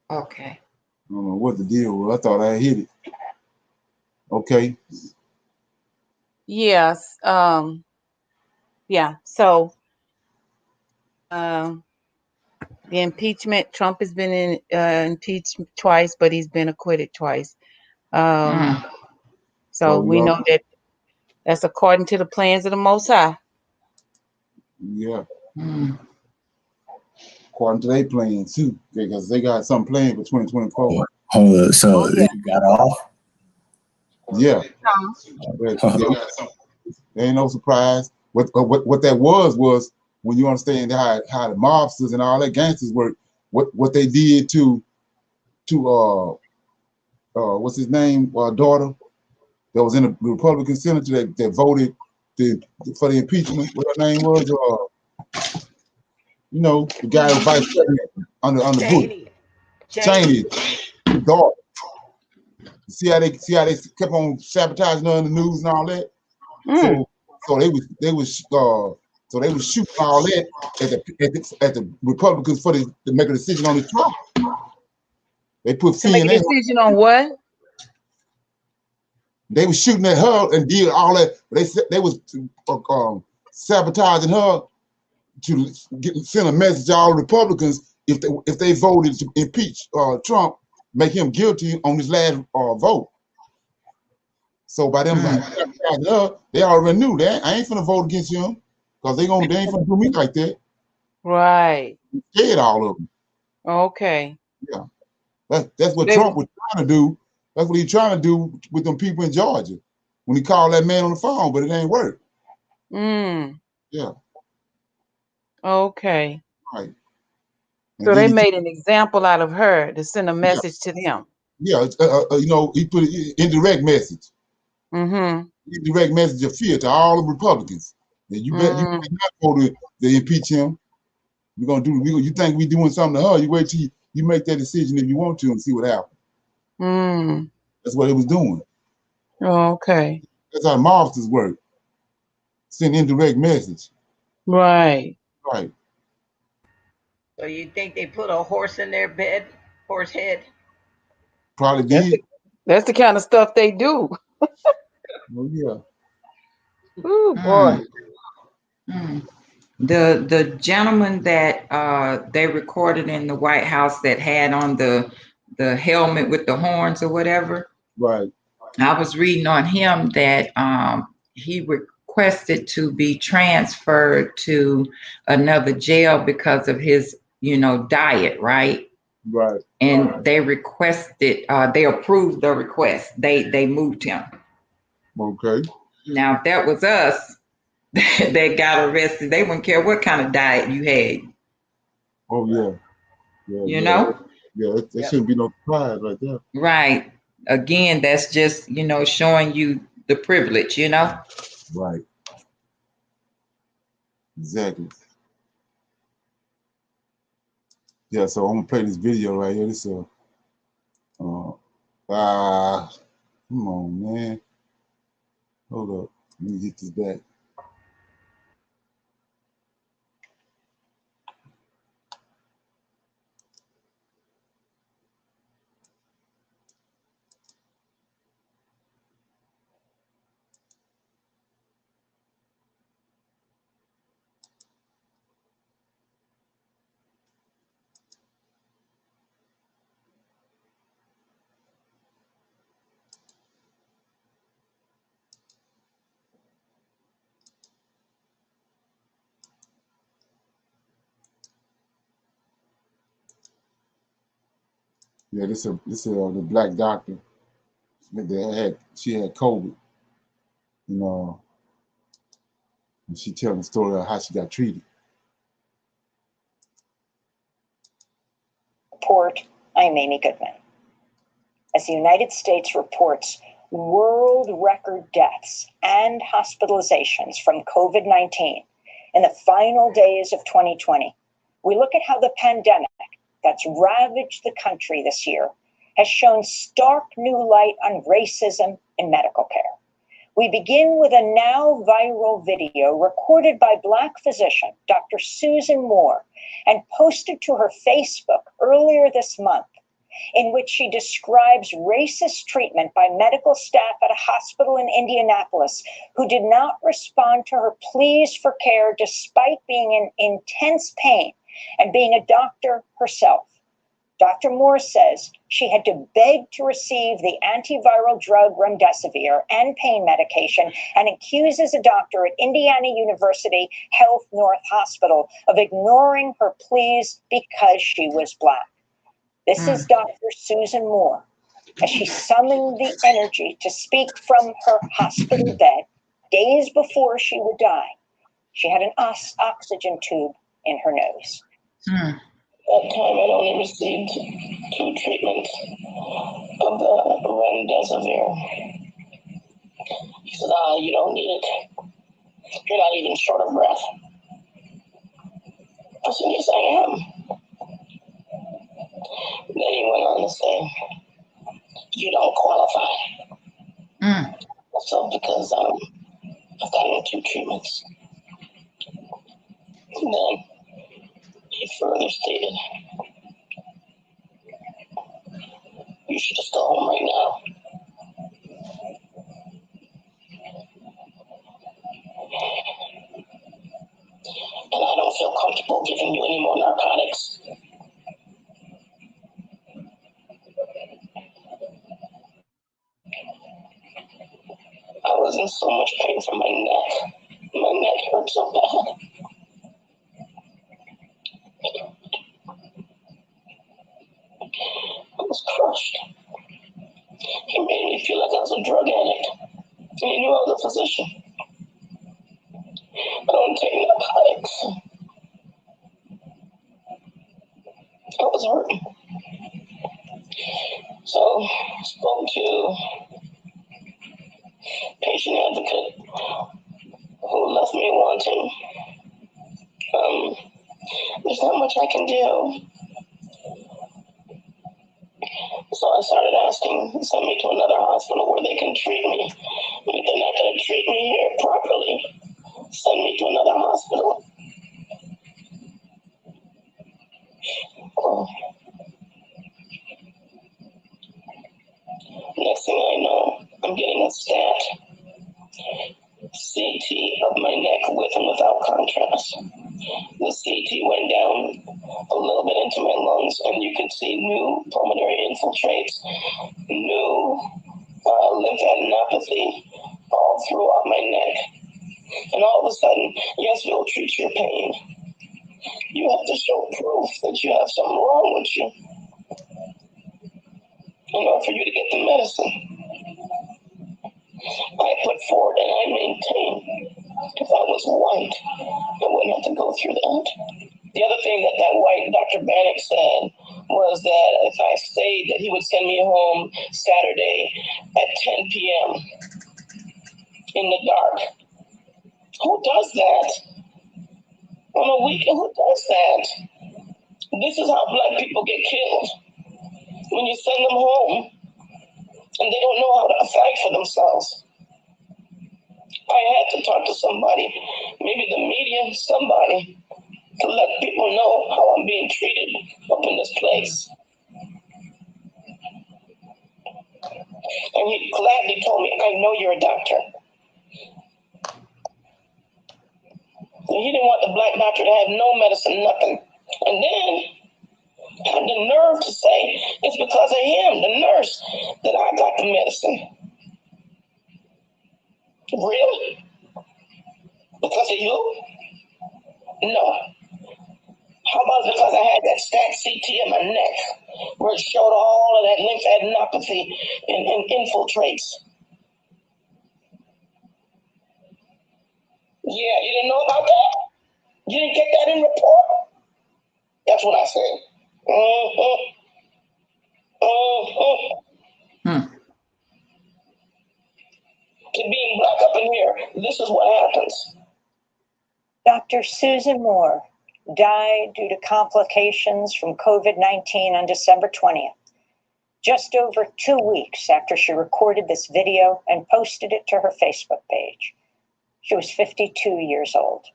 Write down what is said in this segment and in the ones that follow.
Okay. I don't know what the deal was. I thought I hit it. Okay. Yes. Yeah. So, um, the impeachment. Trump has been impeached twice, but he's been acquitted twice. Um, Mm. so So we know that that's according to the plans of the Most High. yeah, Mm. according to their plan too, because they got something planned for 2024. Hold up. So Oh yeah. it got off? Yeah, but there ain't no surprise. What that was when you understand how the mobsters and all that gangsters work. What they did to what's his name daughter that was in the Republican senator that voted for the impeachment. What her name was? The guy who was vice president under Bush. Cheney. Cheney's daughter. See how they kept on sabotaging her in the news and all that. Mm. So they was shooting all that at the Republicans to make a decision on the Trump. They put To make a CNN. decision on what? They was shooting at her and did all that. They was sabotaging her to send a message to all Republicans if they voted to impeach Trump, make him guilty on his last vote. So by them sabotaging her, they already knew that I ain't finna vote against him because they ain't finna do me like that. Right. Scared all of them. Okay. Yeah, that's what They Trump was trying to do. That's what he's trying to do with them people in Georgia when he called that man on the phone, but it ain't work. Mm. Yeah, Okay. right. And So then they he, made an example out of her to send a yeah, message to them. yeah, he put indirect message, Mm-hmm. indirect message of fear to all the Republicans. And you bet you Mm. better not vote to impeach him. We're gonna do. You think we doing something to her? You wait till you make that decision if you want to and see what happens. Mm. That's what it was doing. Okay. That's how mobsters work. Send indirect message. Right. Right. So you think they put a horse in their bed? Horse head? Probably That's did. the, that's the kind of stuff they do. Oh yeah. Ooh, boy. Mm. Mm. The gentleman that they recorded in the White House that had on the helmet with the horns or whatever. Right. I was reading on him that he requested to be transferred to another jail because of his, diet, right? Right. And they requested, they approved the request. They moved him. Okay. Now, if that was us that got arrested, they wouldn't care what kind of diet you had, Oh yeah. Yeah. you Yeah. know? Yeah. There shouldn't be no surprise right there. Right. Again, that's just, showing you the privilege, Right. Exactly. Yeah. So I'm gonna play this video right here. This come on, man. Hold up. Let me get this back. Yeah, this the black doctor. She had COVID, you know, and she telling the story of how she got treated. Report, I'm Amy Goodman. As the United States reports world record deaths and hospitalizations from COVID-19 in the final days of 2020, we look at how the pandemic that's ravaged the country this year has shown stark new light on racism in medical care. We begin with a now viral video recorded by Black physician Dr. Susan Moore and posted to her Facebook earlier this month in which she describes racist treatment by medical staff at a hospital in Indianapolis who did not respond to her pleas for care despite being in intense pain and being a doctor herself. Dr. Moore says she had to beg to receive the antiviral drug remdesivir and pain medication, and accuses a doctor at Indiana University Health North Hospital of ignoring her pleas because she was Black. This is Dr. Susan Moore, as she summoned the energy to speak from her hospital bed days before she would die. She had an oxygen tube in her nose. At that time, I'd only received 2 treatments of the remdesivir. He said, you don't need it. You're not even short of breath. I said, yes, I am. Then he went on to say, you don't qualify. So because I've gotten 2 treatments. And then he further stated, you should just go home right now. And I don't feel comfortable giving you any more narcotics. I was in so much pain from my neck. My neck hurt so bad. I was crushed. He made me feel like I was a drug addict. And he knew I was a physician. I don't take narcotics. I was hurting. So I spoke to patient advocate who left me wanting. There's not much I can do. So I started asking, send me to another hospital where they can treat me. If they're not going to treat me here properly, send me to another hospital. Well, next thing I know, I'm getting a stat CT of my neck with and without contrast. The CT went down a little bit into my lungs, and you could see new pulmonary infiltrates, new lymphadenopathy all throughout my neck. And all of a sudden, yes, we'll treat your pain. You have to show proof that you have something wrong with you in order for you to get the medicine. I put forward and I maintain if I was white, I wouldn't have to go through that. The other thing that white Dr. Bannock said was that if I stayed, that he would send me home Saturday at 10 p.m. in the dark. Who does that? On a weekend, who does that? This is how Black people get killed. When you send them home and they don't know how to fight for themselves. I had to talk to somebody, maybe the media, somebody, to let people know how I'm being treated up in this place. And he gladly told me, I know you're a doctor. And he didn't want the Black doctor to have no medicine, nothing. And then had the nerve to say it's because of him, the nurse, that I got the medicine. Really? Because of you? No. How about because I had that stat CT in my neck where it showed all of that lymphadenopathy and infiltrates? Yeah, you didn't know about that? You didn't get that in report? That's what I said. To being Black up in here, this is what happens. Dr. Susan Moore died due to complications from COVID-19 on December 20th, just over 2 weeks after she recorded this video and posted it to her Facebook page. She was 52 years old.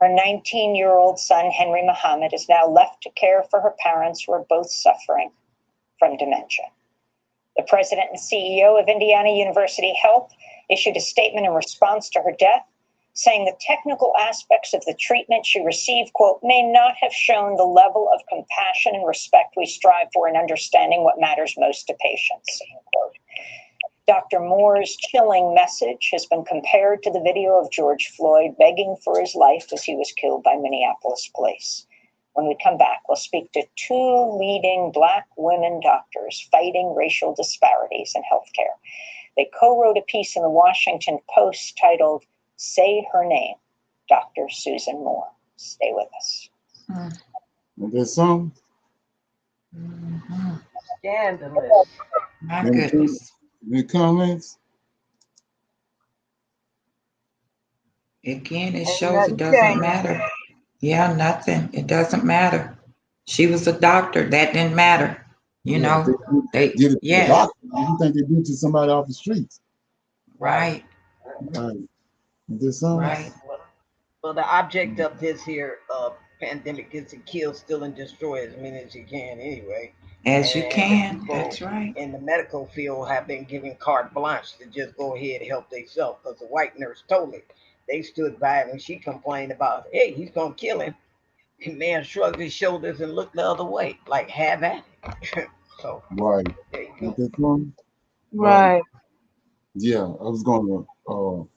Her 19-year-old son, Henry Muhammad, is now left to care for her parents who are both suffering from dementia. The president and CEO of Indiana University Health issued a statement in response to her death, saying the technical aspects of the treatment she received, quote, may not have shown the level of compassion and respect we strive for in understanding what matters most to patients, end quote. Dr. Moore's chilling message has been compared to the video of George Floyd begging for his life as he was killed by Minneapolis police. When we come back, we'll speak to two leading Black women doctors fighting racial disparities in healthcare. They co-wrote a piece in the Washington Post titled, Say Her Name, Dr. Susan Moore. Stay with us. There's some. Scandalous. My goodness. Any comments? Again, it Ain't shows it nothing doesn't changed. matter. Yeah, nothing. It doesn't matter. She was a doctor. That didn't matter. You know, they did it to the yes, doctor. You think they did it to somebody off the streets? right, Right. There's some. right. Well, the object of this here pandemic is to kill, steal, and destroy as many as you can anyway. As you And can. people That's right. in the medical field have been given carte blanche to just go ahead and help themselves, because the white nurse told it. They stood by when she complained about, hey, he's going to kill him. The man shrugged his shoulders and looked the other way, like, have at it. So, Right. there you go. There's some. Right. Yeah, I was going to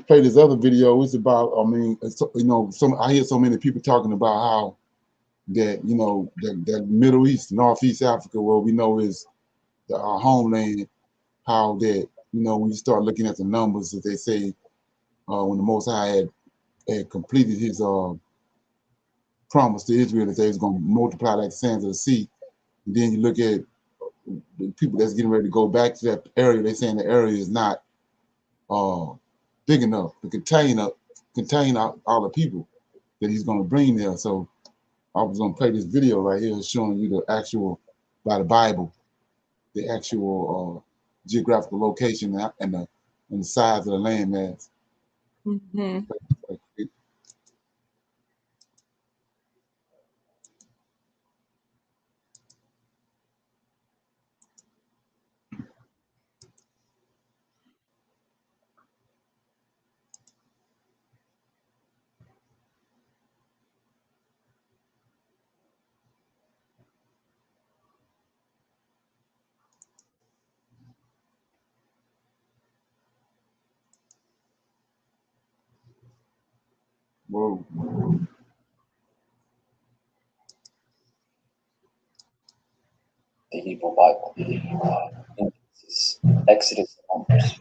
play this other video. It's about, I mean, you know, I hear so many people talking about how that, you know, that Middle East, Northeast Africa, where we know is our homeland, how that, you know, when you start looking at the numbers that they say when the Most High had completed his promise to Israel that they was going to multiply like the sands of the sea, and then you look at the people that's getting ready to go back to that area, they're saying the area is not big enough to contain all the people that he's going to bring there. So I was going to play this video right here showing you the actual, by the Bible, the actual geographical location and the size of the land mass. Mm-hmm. Whoa. The Hebrew Bible, Genesis, Exodus, and Numbers.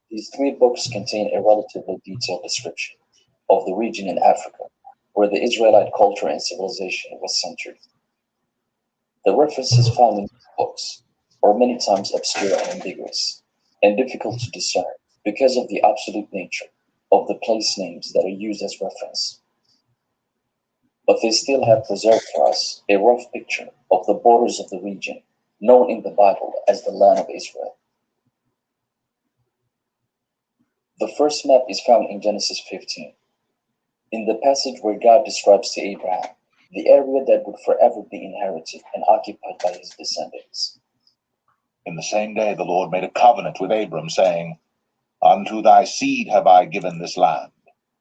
These three books contain a relatively detailed description of the region in Africa where the Israelite culture and civilization was centered. The references found in these books are many times obscure and ambiguous, and difficult to discern because of the absolute nature of the place names that are used as reference. But they still have preserved for us a rough picture of the borders of the region known in the Bible as the land of Israel. The first map is found in Genesis 15. In the passage where God describes to Abraham the area that would forever be inherited and occupied by his descendants. In the same day the Lord made a covenant with Abram, saying, Unto thy seed have I given this land,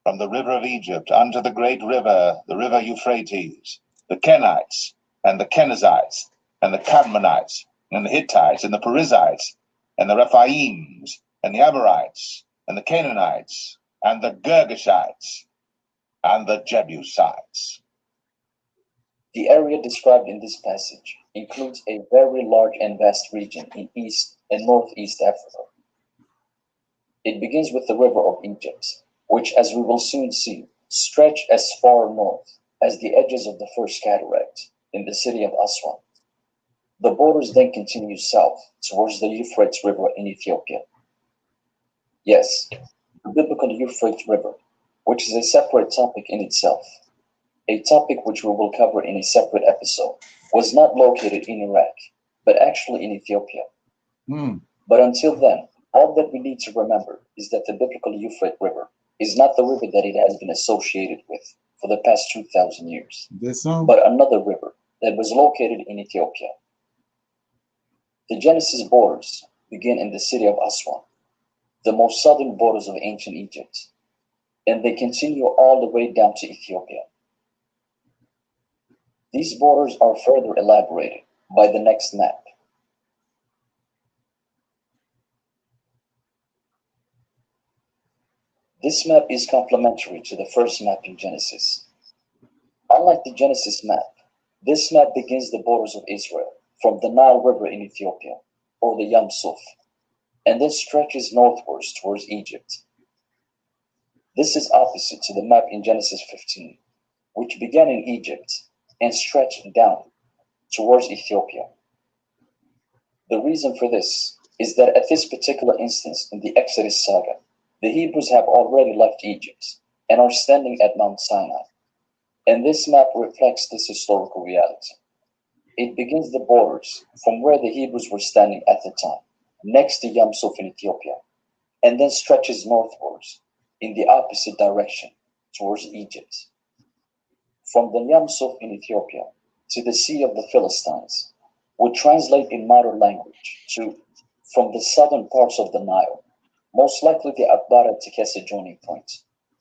from the river of Egypt unto the great river, the river Euphrates, the Kenites, and the Kenizzites, and the Kadmonites, and the Hittites, and the Perizzites, and the Rephaims, and the Amorites, and the Canaanites, and the Girgashites, and the Jebusites. The area described in this passage includes a very large and vast region in East and Northeast Africa. It begins with the river of Egypt, which, as we will soon see, stretch as far north as the edges of the first cataract in the city of Aswan. The borders then continue south towards the Euphrates River in Ethiopia. Yes, the biblical Euphrates River, which is a separate topic in itself, a topic which we will cover in a separate episode, was not located in Iraq, but actually in Ethiopia. But until then, all that we need to remember is that the biblical Euphrates River is not the river that it has been associated with for the past 2,000 years, but another river that was located in Ethiopia. The Genesis borders begin in the city of Aswan, the most southern borders of ancient Egypt, and they continue all the way down to Ethiopia. These borders are further elaborated by the next map. This map is complementary to the first map in Genesis. Unlike the Genesis map, this map begins the borders of Israel from the Nile River in Ethiopia, or the Yam Suf, and then stretches northwards towards Egypt. This is opposite to the map in Genesis 15, which began in Egypt and stretched down towards Ethiopia. The reason for this is that at this particular instance in the Exodus saga, the Hebrews have already left Egypt and are standing at Mount Sinai, and this map reflects this historical reality. It begins the borders from where the Hebrews were standing at the time, next to Yam Suf in Ethiopia, and then stretches northwards in the opposite direction towards Egypt. From the Yam Suf in Ethiopia to the Sea of the Philistines would translate in modern language to from the southern parts of the Nile, most likely the Atbara Tekese joining point,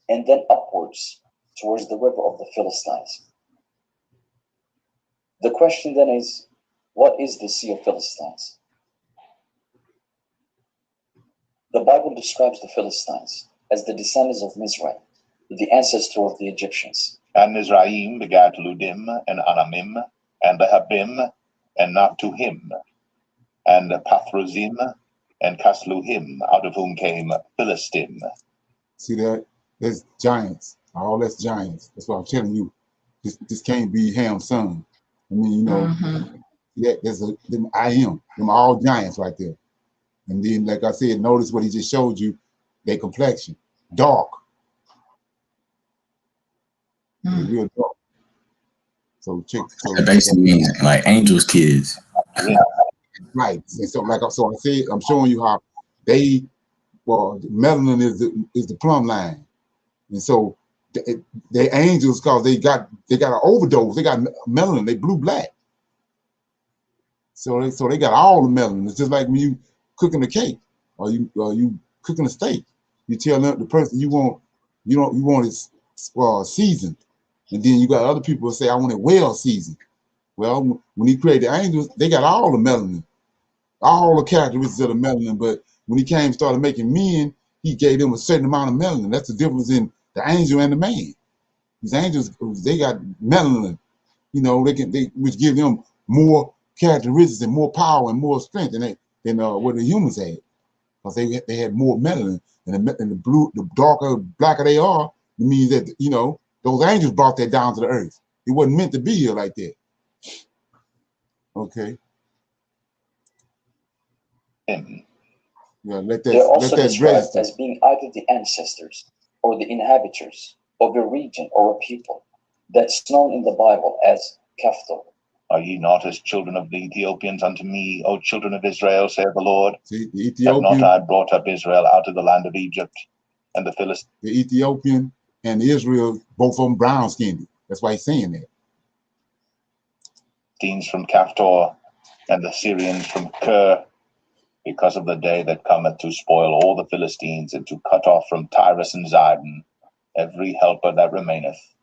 and then upwards towards the river of the Philistines. The question then is, what is the Sea of Philistines? The Bible describes the Philistines as the descendants of Mizraim, the ancestor of the Egyptians. And Mizraim begat Ludim and Anamim and Lehabim and Naphtuhim and Pathruzim and Casluhim, out of whom came Philistim. See that? There's giants. All that's giants. That's what I'm telling you. This can't be Ham's son. I mean, you know, yeah, there's them I am. Them all giants right there. And then, like I said, notice what he just showed you, their complexion. Dark. Real dark. So check. So that basically means like angels' kids. Right. And so like I said, I'm showing you how they the melanin is the plumb line. And so they angels because they got an overdose. They got melanin, they blue black. So they got all the melanin. It's just like when you cooking a cake or you cooking a steak. You tell them the person you want it seasoned. And then you got other people who say, I want it well seasoned. Well, when he created the angels, they got all the melanin, all the characteristics of the melanin. But when he started making men, he gave them a certain amount of melanin. That's the difference in the angel and the man. These angels, they got melanin, you know, which give them more characteristics and more power and more strength than what the humans had, because they had more melanin. And the darker, blacker they are, it means that, you know, those angels brought that down to the earth. It wasn't meant to be here like that. Okay. Yeah, They're also described as being either the ancestors or the inhabitants of a region or a people that's known in the Bible as Kaftor. Are ye not as children of the Ethiopians unto me, O children of Israel, saith the Lord? See, the Ethiopian, have not I brought up Israel out of the land of Egypt and the Philistines? The Ethiopian and Israel, both of them brown skinned. That's why he's saying that. From Kaftor and the Syrians from Ker, because of the day that cometh to spoil all the Philistines and to cut off from Tyrus and Zidon every helper that remaineth.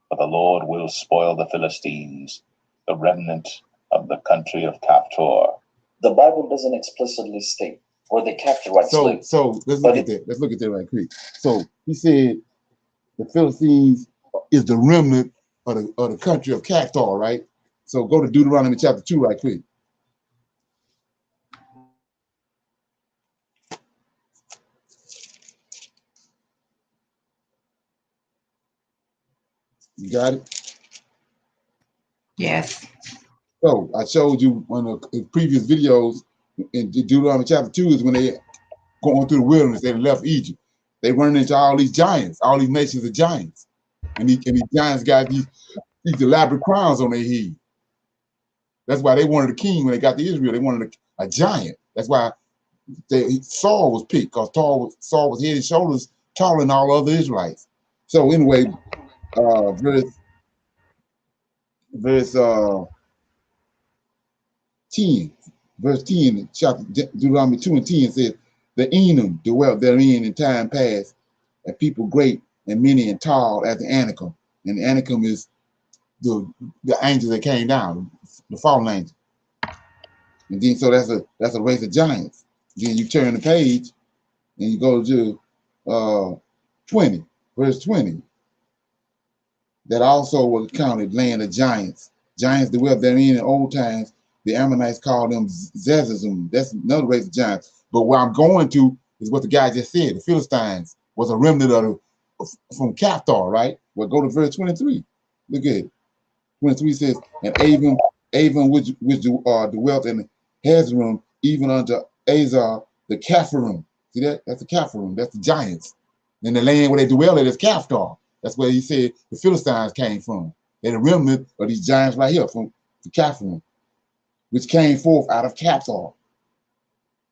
For the Lord will spoil the Philistines, the remnant of the country of Kaftor. The Bible doesn't explicitly state where the Kaftorites live. So let's look at that. Let's look at that right quick. So he said the Philistines is the remnant of the country of Kaftor, right? So go to Deuteronomy chapter 2 right quick. You got it? Yes. So I showed you one of the previous videos in Deuteronomy chapter 2 is when they going through the wilderness, they left Egypt. They run into all these giants, all these nations of giants. And these giants got these elaborate crowns on their head. That's why they wanted a king when they got to Israel. They wanted a giant. That's why Saul was picked, because Saul was head and shoulders taller than all other Israelites. So anyway, verse verse 10. Verse 10, chapter Deuteronomy 2 and 10 says, the Enum dwelt therein in time past, a people great and many and tall as the Anakim. And the Anakim is the angels that came down, the fallen angels. And then so that's a race of giants. Then you turn the page and you go to 20, verse 20. That also was counted land of giants. Giants dwelt therein in old times. The Ammonites called them Zezazim. That's another race of giants. But where I'm going to is what the guy just said. The Philistines was a remnant from Caphtor, right? Well, go to verse 23. Look at it. 23 says, and Avon which dwelt in Hezron, even unto Azar, the Capharim. See that? That's the Capharim. That's the giants. And the land where they dwell at is Caphtor. That's where he said the Philistines came from. They're the remnant of these giants right here from the Capharim, which came forth out of Caphtor,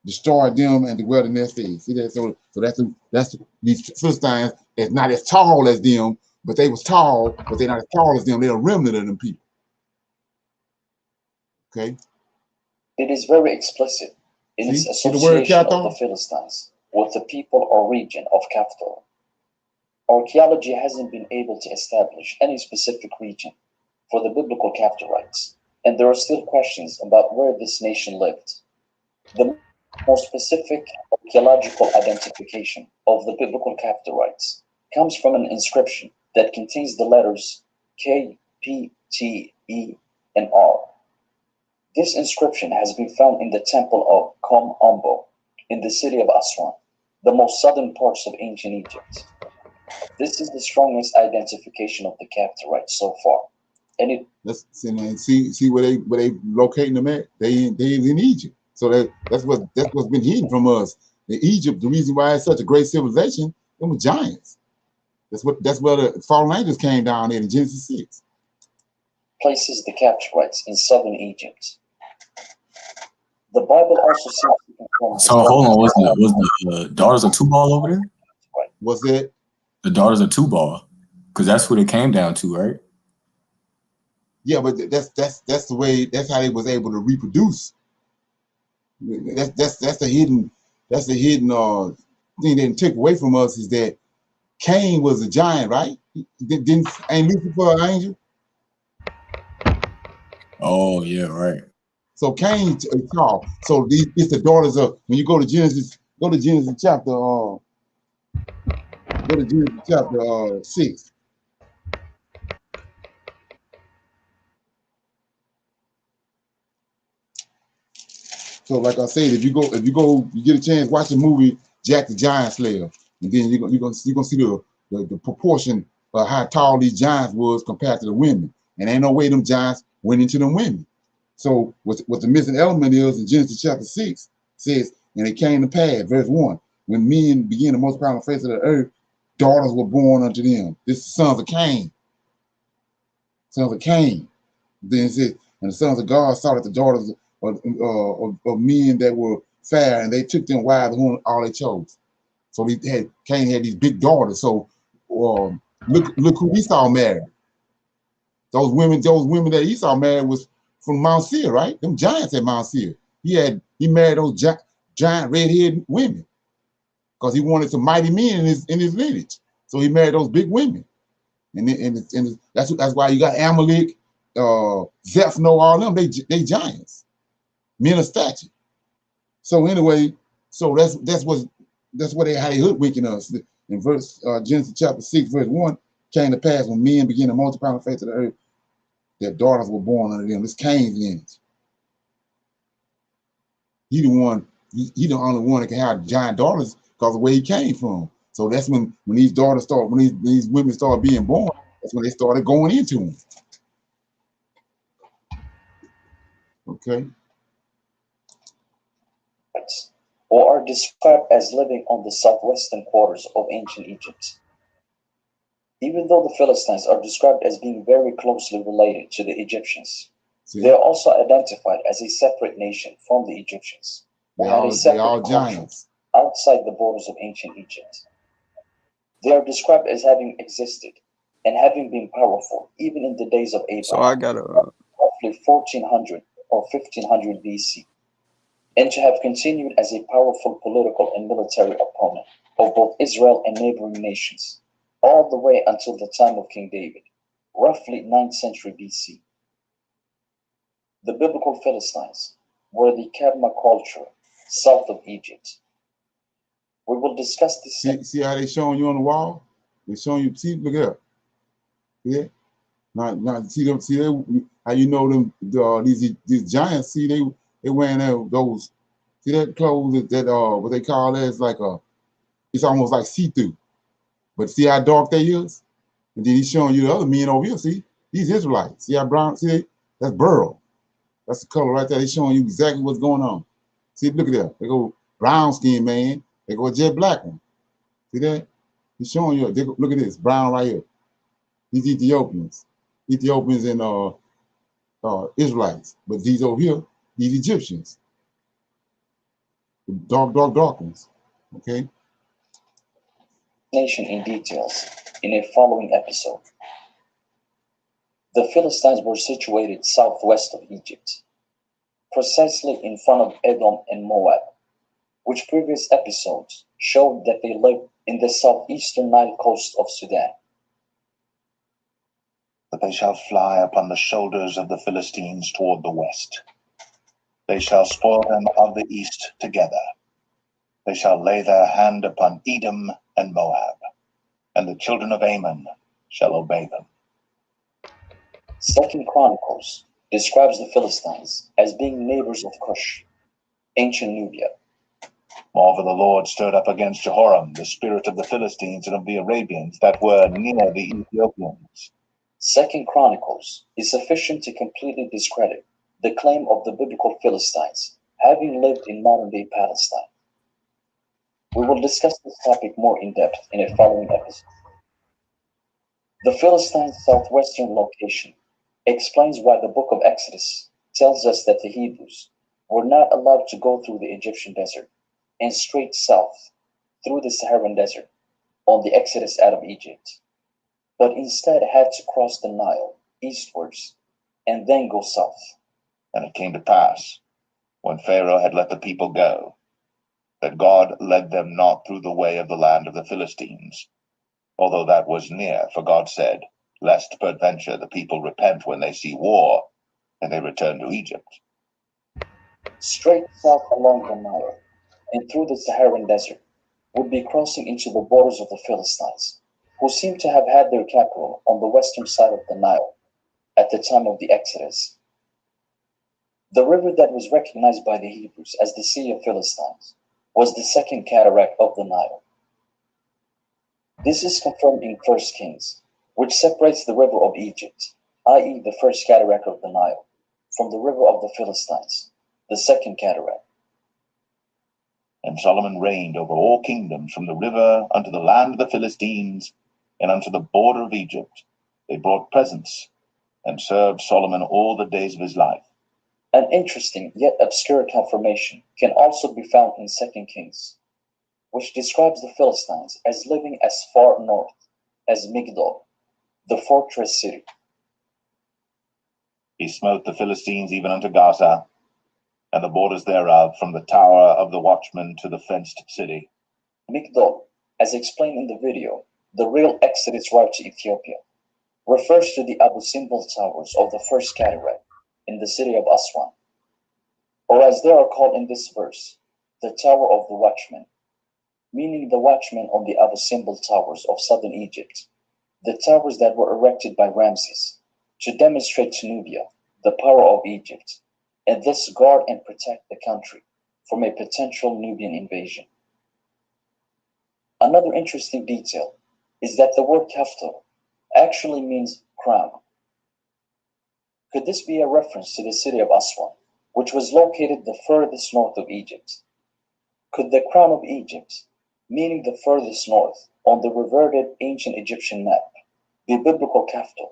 destroyed them and dwelt in their cities. See that? So that's these Philistines. It's not as tall as them, but they was tall, but they're not as tall as them. They're a remnant of them people. Okay. It is very explicit in its association of the Philistines with the people or region of Caphtor. Archaeology hasn't been able to establish any specific region for the biblical Caphtorites, and there are still questions about where this nation lived. The most specific archaeological identification of the biblical Caphtorites comes from an inscription that contains the letters K, P, T, E, and R. This inscription has been found in the temple of Kom Ombo in the city of Aswan, the most southern parts of ancient Egypt. This is the strongest identification of the Caphtorites so far. And it see where they locating them at? They in Egypt. So that's what's been hidden from us. In Egypt, the reason why it's such a great civilization, them were giants. That's where the fallen angels came down there in Genesis 6. Places the Caphtorites in southern Egypt. The Bible also seems to confirm. So hold on, was the daughters of Tubal over there? What's that? The daughters of Tubal, because that's what it came down to, right? Yeah, but that's the way. That's how they was able to reproduce. That's the hidden thing they took away from us is that Cain was a giant, right? Ain't Lucifer an angel? Oh yeah, right. So Cain is tall. So it's the daughters of. When you go to Genesis chapter. Go to Genesis chapter 6. So like I said, if you get a chance, watch the movie Jack the Giant Slayer, and then you're gonna see the proportion of how tall these giants was compared to the women. And ain't no way them giants went into them women. So what the missing element is in Genesis chapter 6 says, and it came to pass, verse 1, when men began to multiply on the face of the earth, daughters were born unto them. This is sons of Cain. Sons of Cain. Then it says, and the sons of God saw that the daughters of men that were fair, and they took them wives whom all they chose. So Cain had these big daughters. So look who Esau married. Those women that Esau married was from Mount Seir, right? Them giants at Mount Seir. He married those giant red-haired women because he wanted some mighty men in his lineage. So he married those big women, and that's why you got Amalek, Zephno, all them. They giants, men of stature. So anyway, so that's what how they hoodwinking us. In Genesis chapter 6, verse 1, came to pass when men began to multiply on the face of the earth, their daughters were born unto them. It's Cain's lineage. He the only one that can have giant daughters because of where he came from. So that's when these daughters these women started being born, that's when they started going into them. Okay. Or are described as living on the southwestern quarters of ancient Egypt. Even though the Philistines are described as being very closely related to the Egyptians, they are also identified as a separate nation from the Egyptians, who had a separate culture outside the borders of ancient Egypt. They are described as having existed and having been powerful even in the days of Abraham, So I got a roughly 1400 or 1500 BC, and to have continued as a powerful political and military opponent of both Israel and neighboring nations, all the way until the time of King David, roughly 9th century BC. The biblical Philistines were the Kadma culture south of Egypt. We will discuss this. See how they showing you on the wall? They showing you. See, look at yeah. Now see them. See they, how you know them? These giants. See they wearing those. See that clothes that what they call that is like it's almost like see through. But see how dark they is, and then he's showing you the other men over here. See these Israelites. See how brown? See that's Burl. That's the color right there. They're showing you exactly what's going on. See, look at that. They go brown skin man. They go jet black one. See that? He's showing you. Look at this brown right here. These Ethiopians and Israelites. But these over here, these Egyptians, the dark ones. Okay. Nation in details in a following episode. The Philistines were situated southwest of Egypt, precisely in front of Edom and Moab, which previous episodes showed that they lived in the southeastern Nile coast of Sudan. But they shall fly upon the shoulders of the Philistines toward the west. They shall spoil them of the east together. They shall lay their hand upon Edom and Moab, and the children of Ammon shall obey them. 2 Chronicles describes the Philistines as being neighbors of Cush, ancient Nubia. Moreover, the Lord stirred up against Jehoram the spirit of the Philistines and of the Arabians that were near the Ethiopians. 2 Chronicles is sufficient to completely discredit the claim of the biblical Philistines having lived in modern-day Palestine. We will discuss this topic more in depth in a following episode. The Philistines' southwestern location explains why the book of Exodus tells us that the Hebrews were not allowed to go through the Egyptian desert and straight south through the Saharan desert on the exodus out of Egypt, but instead had to cross the Nile eastwards and then go south. And it came to pass, when Pharaoh had let the people go, that God led them not through the way of the land of the Philistines, although that was near, for God said, lest peradventure the people repent when they see war, and they return to Egypt. Straight south along the Nile and through the Saharan desert would be crossing into the borders of the Philistines, who seem to have had their capital on the western side of the Nile at the time of the Exodus. The river that was recognized by the Hebrews as the Sea of Philistines was the second cataract of the Nile. This is confirmed in 1 Kings, which separates the river of Egypt, i.e. the first cataract of the Nile, from the river of the Philistines, the second cataract. And Solomon reigned over all kingdoms from the river unto the land of the Philistines and unto the border of Egypt. They brought presents and served Solomon all the days of his life. An interesting yet obscure confirmation can also be found in 2 Kings, which describes the Philistines as living as far north as Migdol, the fortress city. He smote the Philistines even unto Gaza, and the borders thereof, from the tower of the watchman to the fenced city. Migdol, as explained in the video, the real Exodus route to Ethiopia, refers to the Abu Simbel towers of the first cataract in the city of Aswan, or as they are called in this verse, the Tower of the Watchman, meaning the watchmen on the Abu Simbel towers of southern Egypt, the towers that were erected by Ramses to demonstrate to Nubia the power of Egypt, and thus guard and protect the country from a potential Nubian invasion. Another interesting detail is that the word kafto actually means crown. Could this be a reference to the city of Aswan, which was located the furthest north of Egypt? Could the crown of Egypt, meaning the furthest north on the reverted ancient Egyptian map, be biblical kafto,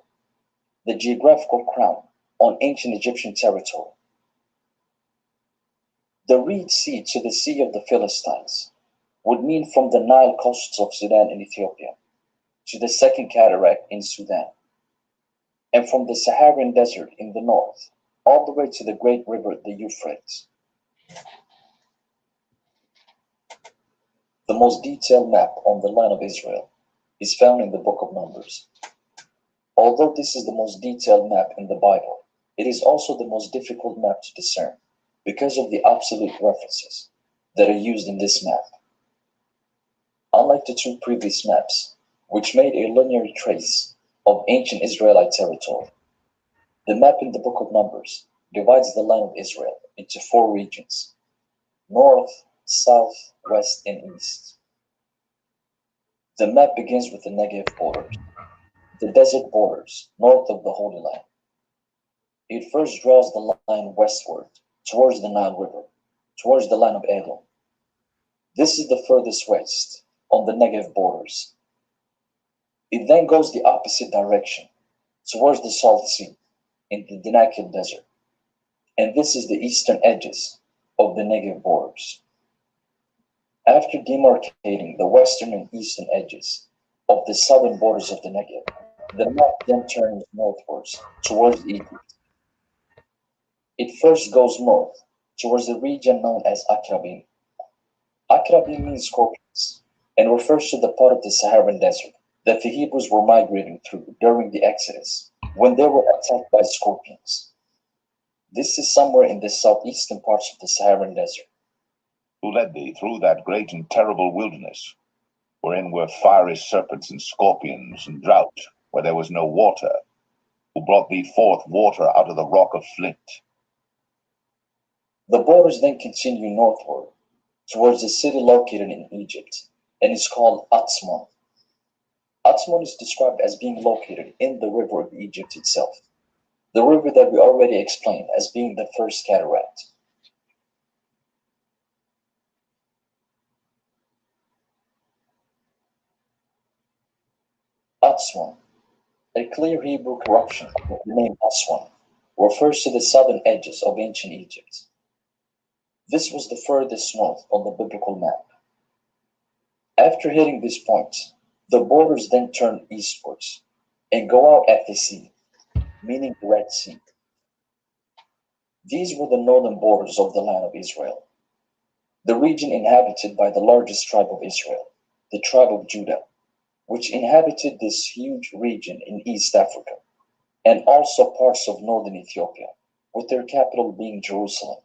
the geographical crown on ancient Egyptian territory? The Reed Sea to the Sea of the Philistines would mean from the Nile coasts of Sudan and Ethiopia to the second cataract in Sudan, and from the Saharan desert in the north, all the way to the great river, the Euphrates. The most detailed map on the land of Israel is found in the book of Numbers. Although this is the most detailed map in the Bible, it is also the most difficult map to discern because of the obsolete references that are used in this map. Unlike the two previous maps, which made a linear trace of ancient Israelite territory, the map in the book of Numbers divides the land of Israel into 4 regions: north, south, west, and east. The map begins with the Negev borders, the desert borders north of the Holy Land. It first draws the line westward towards the Nile River, towards the land of Edom. This is the furthest west on the Negev borders. It then goes the opposite direction towards the Salt Sea in the Danakil Desert, and this is the eastern edges of the Negev borders. After demarcating the western and eastern edges of the southern borders of the Negev, the map then turns northwards towards Egypt. It first goes north towards the region known as Akrabim. Akrabim means scorpions and refers to the part of the Saharan desert that the Hebrews were migrating through during the Exodus when they were attacked by scorpions. This is somewhere in the southeastern parts of the Saharan desert. Who led thee through that great and terrible wilderness, wherein were fiery serpents and scorpions and drought, where there was no water, who brought thee forth water out of the rock of flint. The borders then continue northward towards the city located in Egypt and is called Atzmon. Atzmon is described as being located in the river of Egypt itself, the river that we already explained as being the first cataract. Aswan, a clear Hebrew corruption of the name Aswan, refers to the southern edges of ancient Egypt. This was the furthest north on the biblical map. After hitting this point, the borders then turn eastwards and go out at the sea, meaning the Red Sea. These were the northern borders of the land of Israel, the region inhabited by the largest tribe of Israel, the tribe of Judah, which inhabited this huge region in East Africa, and also parts of northern Ethiopia, with their capital being Jerusalem,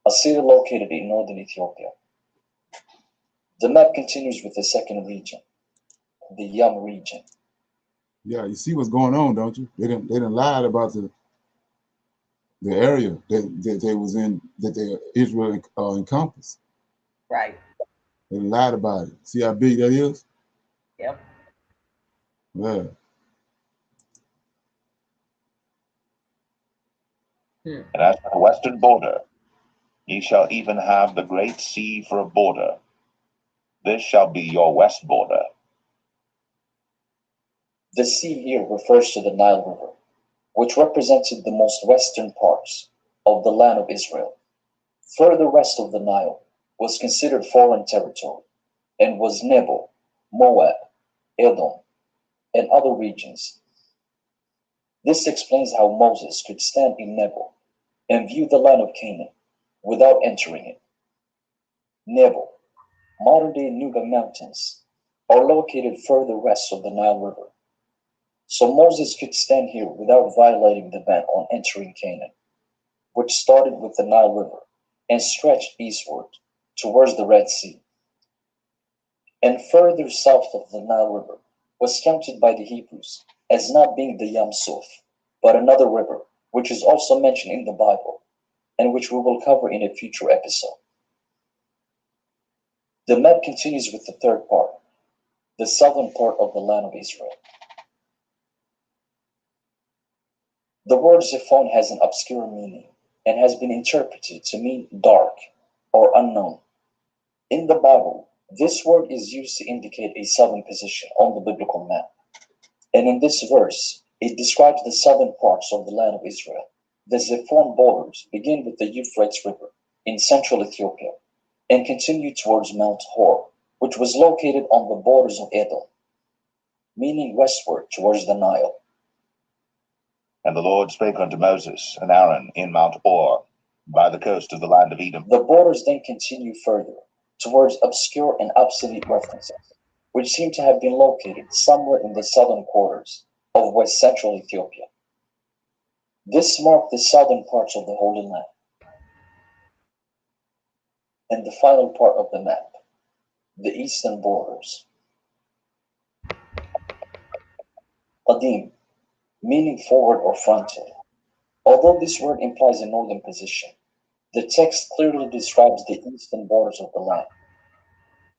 a city located in northern Ethiopia. The map continues with the second region, the Yam region. Yeah, you see what's going on, don't you? They didn't lie about the area that they was in, that Israel encompassed. Right. They lied about it. See how big that is? Yep. Yeah. And as for the western border, ye shall even have the great sea for a border. This shall be your west border. The sea here refers to the Nile River, which represented the most western parts of the land of Israel. Further west of the Nile was considered foreign territory and was Nebo, Moab, Edom, and other regions. This explains how Moses could stand in Nebo and view the land of Canaan without entering it. Nebo, modern-day Nuba Mountains, are located further west of the Nile River. So Moses could stand here without violating the ban on entering Canaan, which started with the Nile River and stretched eastward towards the Red Sea. And further south of the Nile River was counted by the Hebrews as not being the Yam Suf, but another river, which is also mentioned in the Bible, and which we will cover in a future episode. The map continues with the third part, the southern part of the land of Israel. The word Zephon has an obscure meaning and has been interpreted to mean dark or unknown. In the Bible, this word is used to indicate a southern position on the biblical map. And in this verse, it describes the southern parts of the land of Israel. The Zephon borders begin with the Euphrates River in central Ethiopia and continue towards Mount Hor, which was located on the borders of Edom. meaning westward towards the Nile. And the Lord spake unto Moses and Aaron in Mount Or, by the coast of the land of Edom. The borders then continue further towards obscure and obsolete references, which seem to have been located somewhere in the southern quarters of west central Ethiopia. This marked the southern parts of the Holy Land. And the final part of the map, the eastern borders. Qadim, meaning forward or frontal. Although this word implies a northern position, the text clearly describes the eastern borders of the land.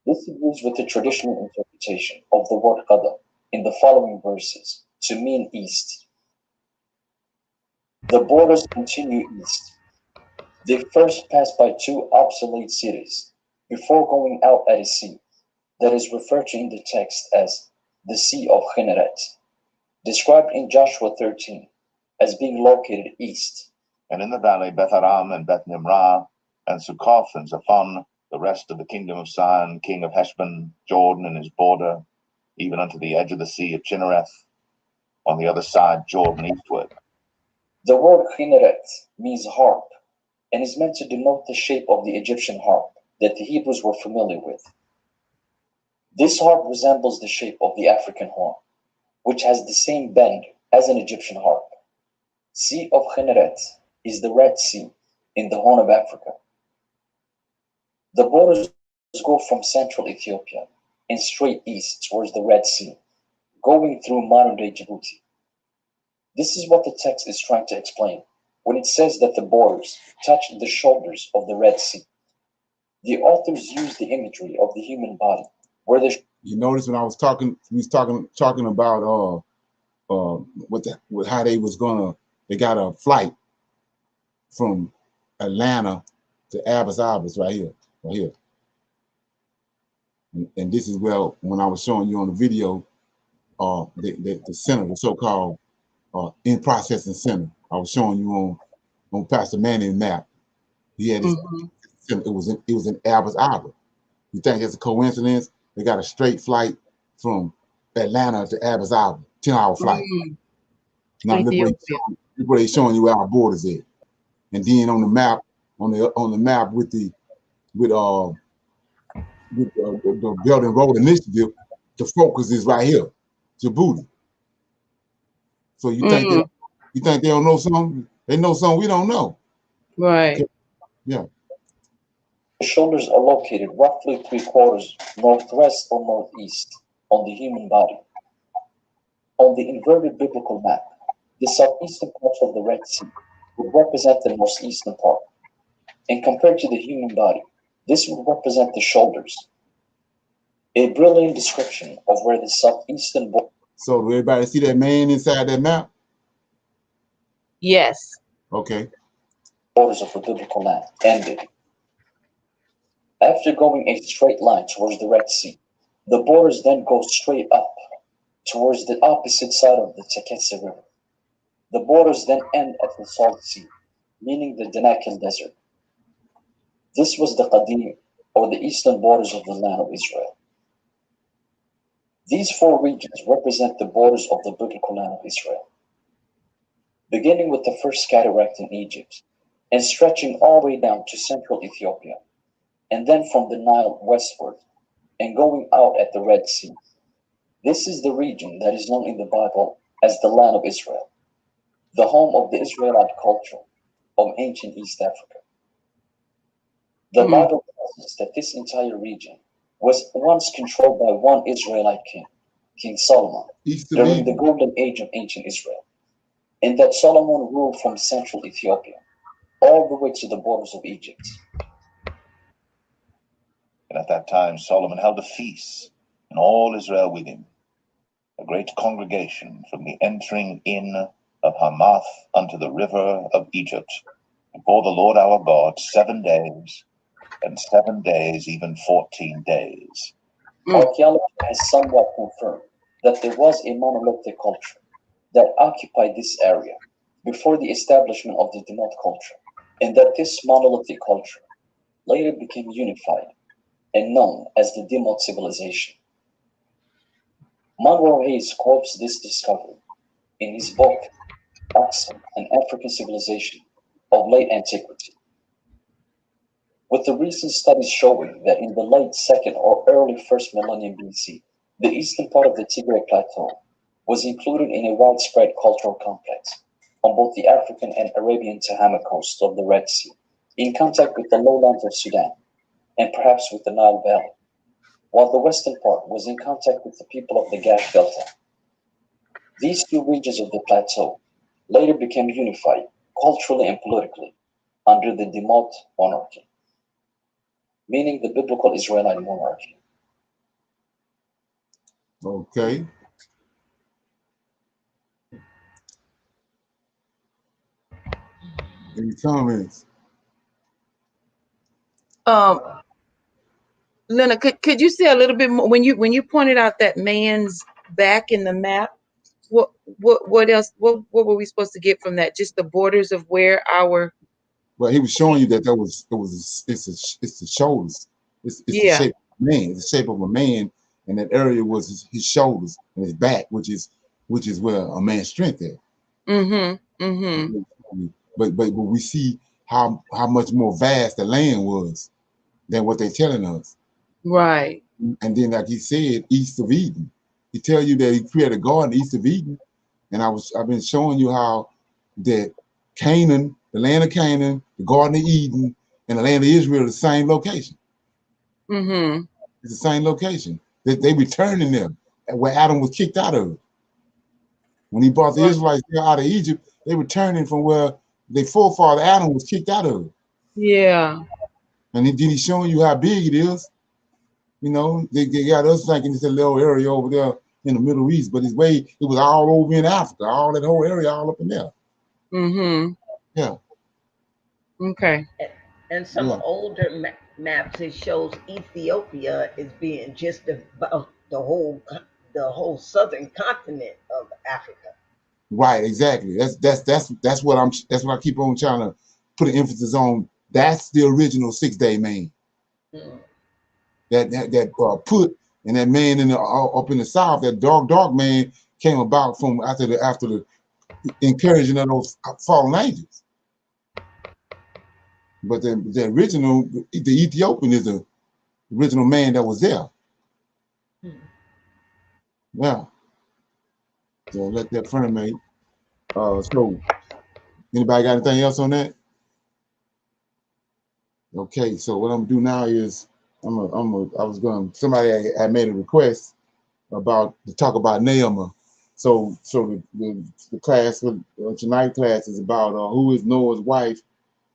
This agrees with the traditional interpretation of the word qadam in the following verses to mean east. The borders continue east. They first pass by two obsolete cities before going out at a sea that is referred to in the text as the Sea of Kinneret, described in Joshua 13 as being located east. And in the valley Beth Aram and Beth Nimrah and Succoth and Zaphon, the rest of the kingdom of Sihon, king of Heshbon, Jordan and his border, even unto the edge of the sea of Chinnereth, on the other side Jordan eastward. The word Kinneret means harp and is meant to denote the shape of the Egyptian harp that the Hebrews were familiar with. This harp resembles the shape of the African horn, which has the same bend as an Egyptian harp. Sea of Kinneret is the Red Sea in the Horn of Africa. The borders go from central Ethiopia and straight east towards the Red Sea, going through modern-day Djibouti. This is what the text is trying to explain when it says that the borders touch the shoulders of the Red Sea. The authors use the imagery of the human body, where the you notice when I was talking, we was talking about how they got a flight from Atlanta to Addis Ababa right here. And this is when I was showing you on the video, the center, the so-called in processing center. I was showing you on Pastor Manning's map. He had this. It was in Addis Ababa. You think it's a coincidence? They got a straight flight from Atlanta to Addis Ababa, 10-hour flight. Now look where he's showing you where our borders is. And then on the map, on the map with the Belt and Road Initiative, the focus is right here, Djibouti. So you think they don't know something? They know something we don't know. Right. Okay. Yeah. The shoulders are located roughly 3/4 northwest or northeast on the human body. On the inverted biblical map, the southeastern parts of the Red Sea would represent the most eastern part. And compared to the human body, this would represent the shoulders. A brilliant description of where the southeastern border. So do everybody see that man inside that map? Yes. Okay. Borders of the biblical land ended. After going a straight line towards the Red Sea, the borders then go straight up towards the opposite side of the Teketse River. The borders then end at the Salt Sea, meaning the Danakil Desert. This was the Qadim, or the eastern borders of the land of Israel. These four regions represent the borders of the biblical land of Israel, beginning with the first cataract in Egypt and stretching all the way down to central Ethiopia, and then from the Nile westward and going out at the Red Sea. This is the region that is known in the Bible as the land of Israel, the home of the Israelite culture of ancient East Africa. The Bible tells us that this entire region was once controlled by one Israelite king, King Solomon, during the golden age of ancient Israel, and that Solomon ruled from central Ethiopia all the way to the borders of Egypt. And at that time Solomon held a feast, and all Israel with him, a great congregation from the entering in of Hamath unto the river of Egypt, before the Lord our God 7 days, and 7 days, even 14 days. Archaeology has somewhat confirmed that there was a monolithic culture that occupied this area before the establishment of the Demot culture, and that this monolithic culture later became unified and known as the Demot civilization. Monroe Hayes quotes this discovery in his book, Oxford, An African Civilization of Late Antiquity, with the recent studies showing that in the late 2nd or early 1st millennium BC, the eastern part of the Tigray Plateau was included in a widespread cultural complex on both the African and Arabian Tehama coasts of the Red Sea, in contact with the lowlands of Sudan, and perhaps with the Nile Valley, while the western part was in contact with the people of the Gash Delta. These two regions of the plateau later became unified culturally and politically under the Demot monarchy, meaning the biblical Israelite monarchy. Okay. Any comments? Lena, could you say a little bit more when you pointed out that man's back in the map? What else? What were we supposed to get from that? Just the borders of where our. Well, he was showing you that it's the shoulders. It's the Yeah. shape of a man. It's the shape of a man, and that area was his shoulders and his back, which is where a man's strength is. Mm-hmm. Mm-hmm. But we see how much more vast the land was than what they're telling us. Right. And then, like he said, east of Eden, he tell you that he created a garden east of Eden, and I've been showing you how that Canaan, the land of Canaan, the Garden of Eden, and the land of Israel are the same location. Mm-hmm. It's the same location. They returning there where Adam was kicked out of. When he brought the Israelites out of Egypt, they returning from where their forefather Adam was kicked out of. Yeah. And then he's showing you how big it is. You know, they got us thinking it's a little area over there in the Middle East, but it was all over in Africa, all that whole area, all up in there. Mm-hmm. Yeah. Okay. And some older maps, it shows Ethiopia as being just about the whole southern continent of Africa. Right, exactly. That's what I keep on trying to put an emphasis on. That's the original 6-day man. Mm. That put and that man in the up in the south, that dark man came about from after the incursion of those fallen angels. But the original, the Ethiopian is the original man that was there. Yeah. So let that ferment. So anybody got anything else on that? Okay, so what I'm gonna do now is somebody had made a request to talk about Naamah. So the class, tonight class is about who is Noah's wife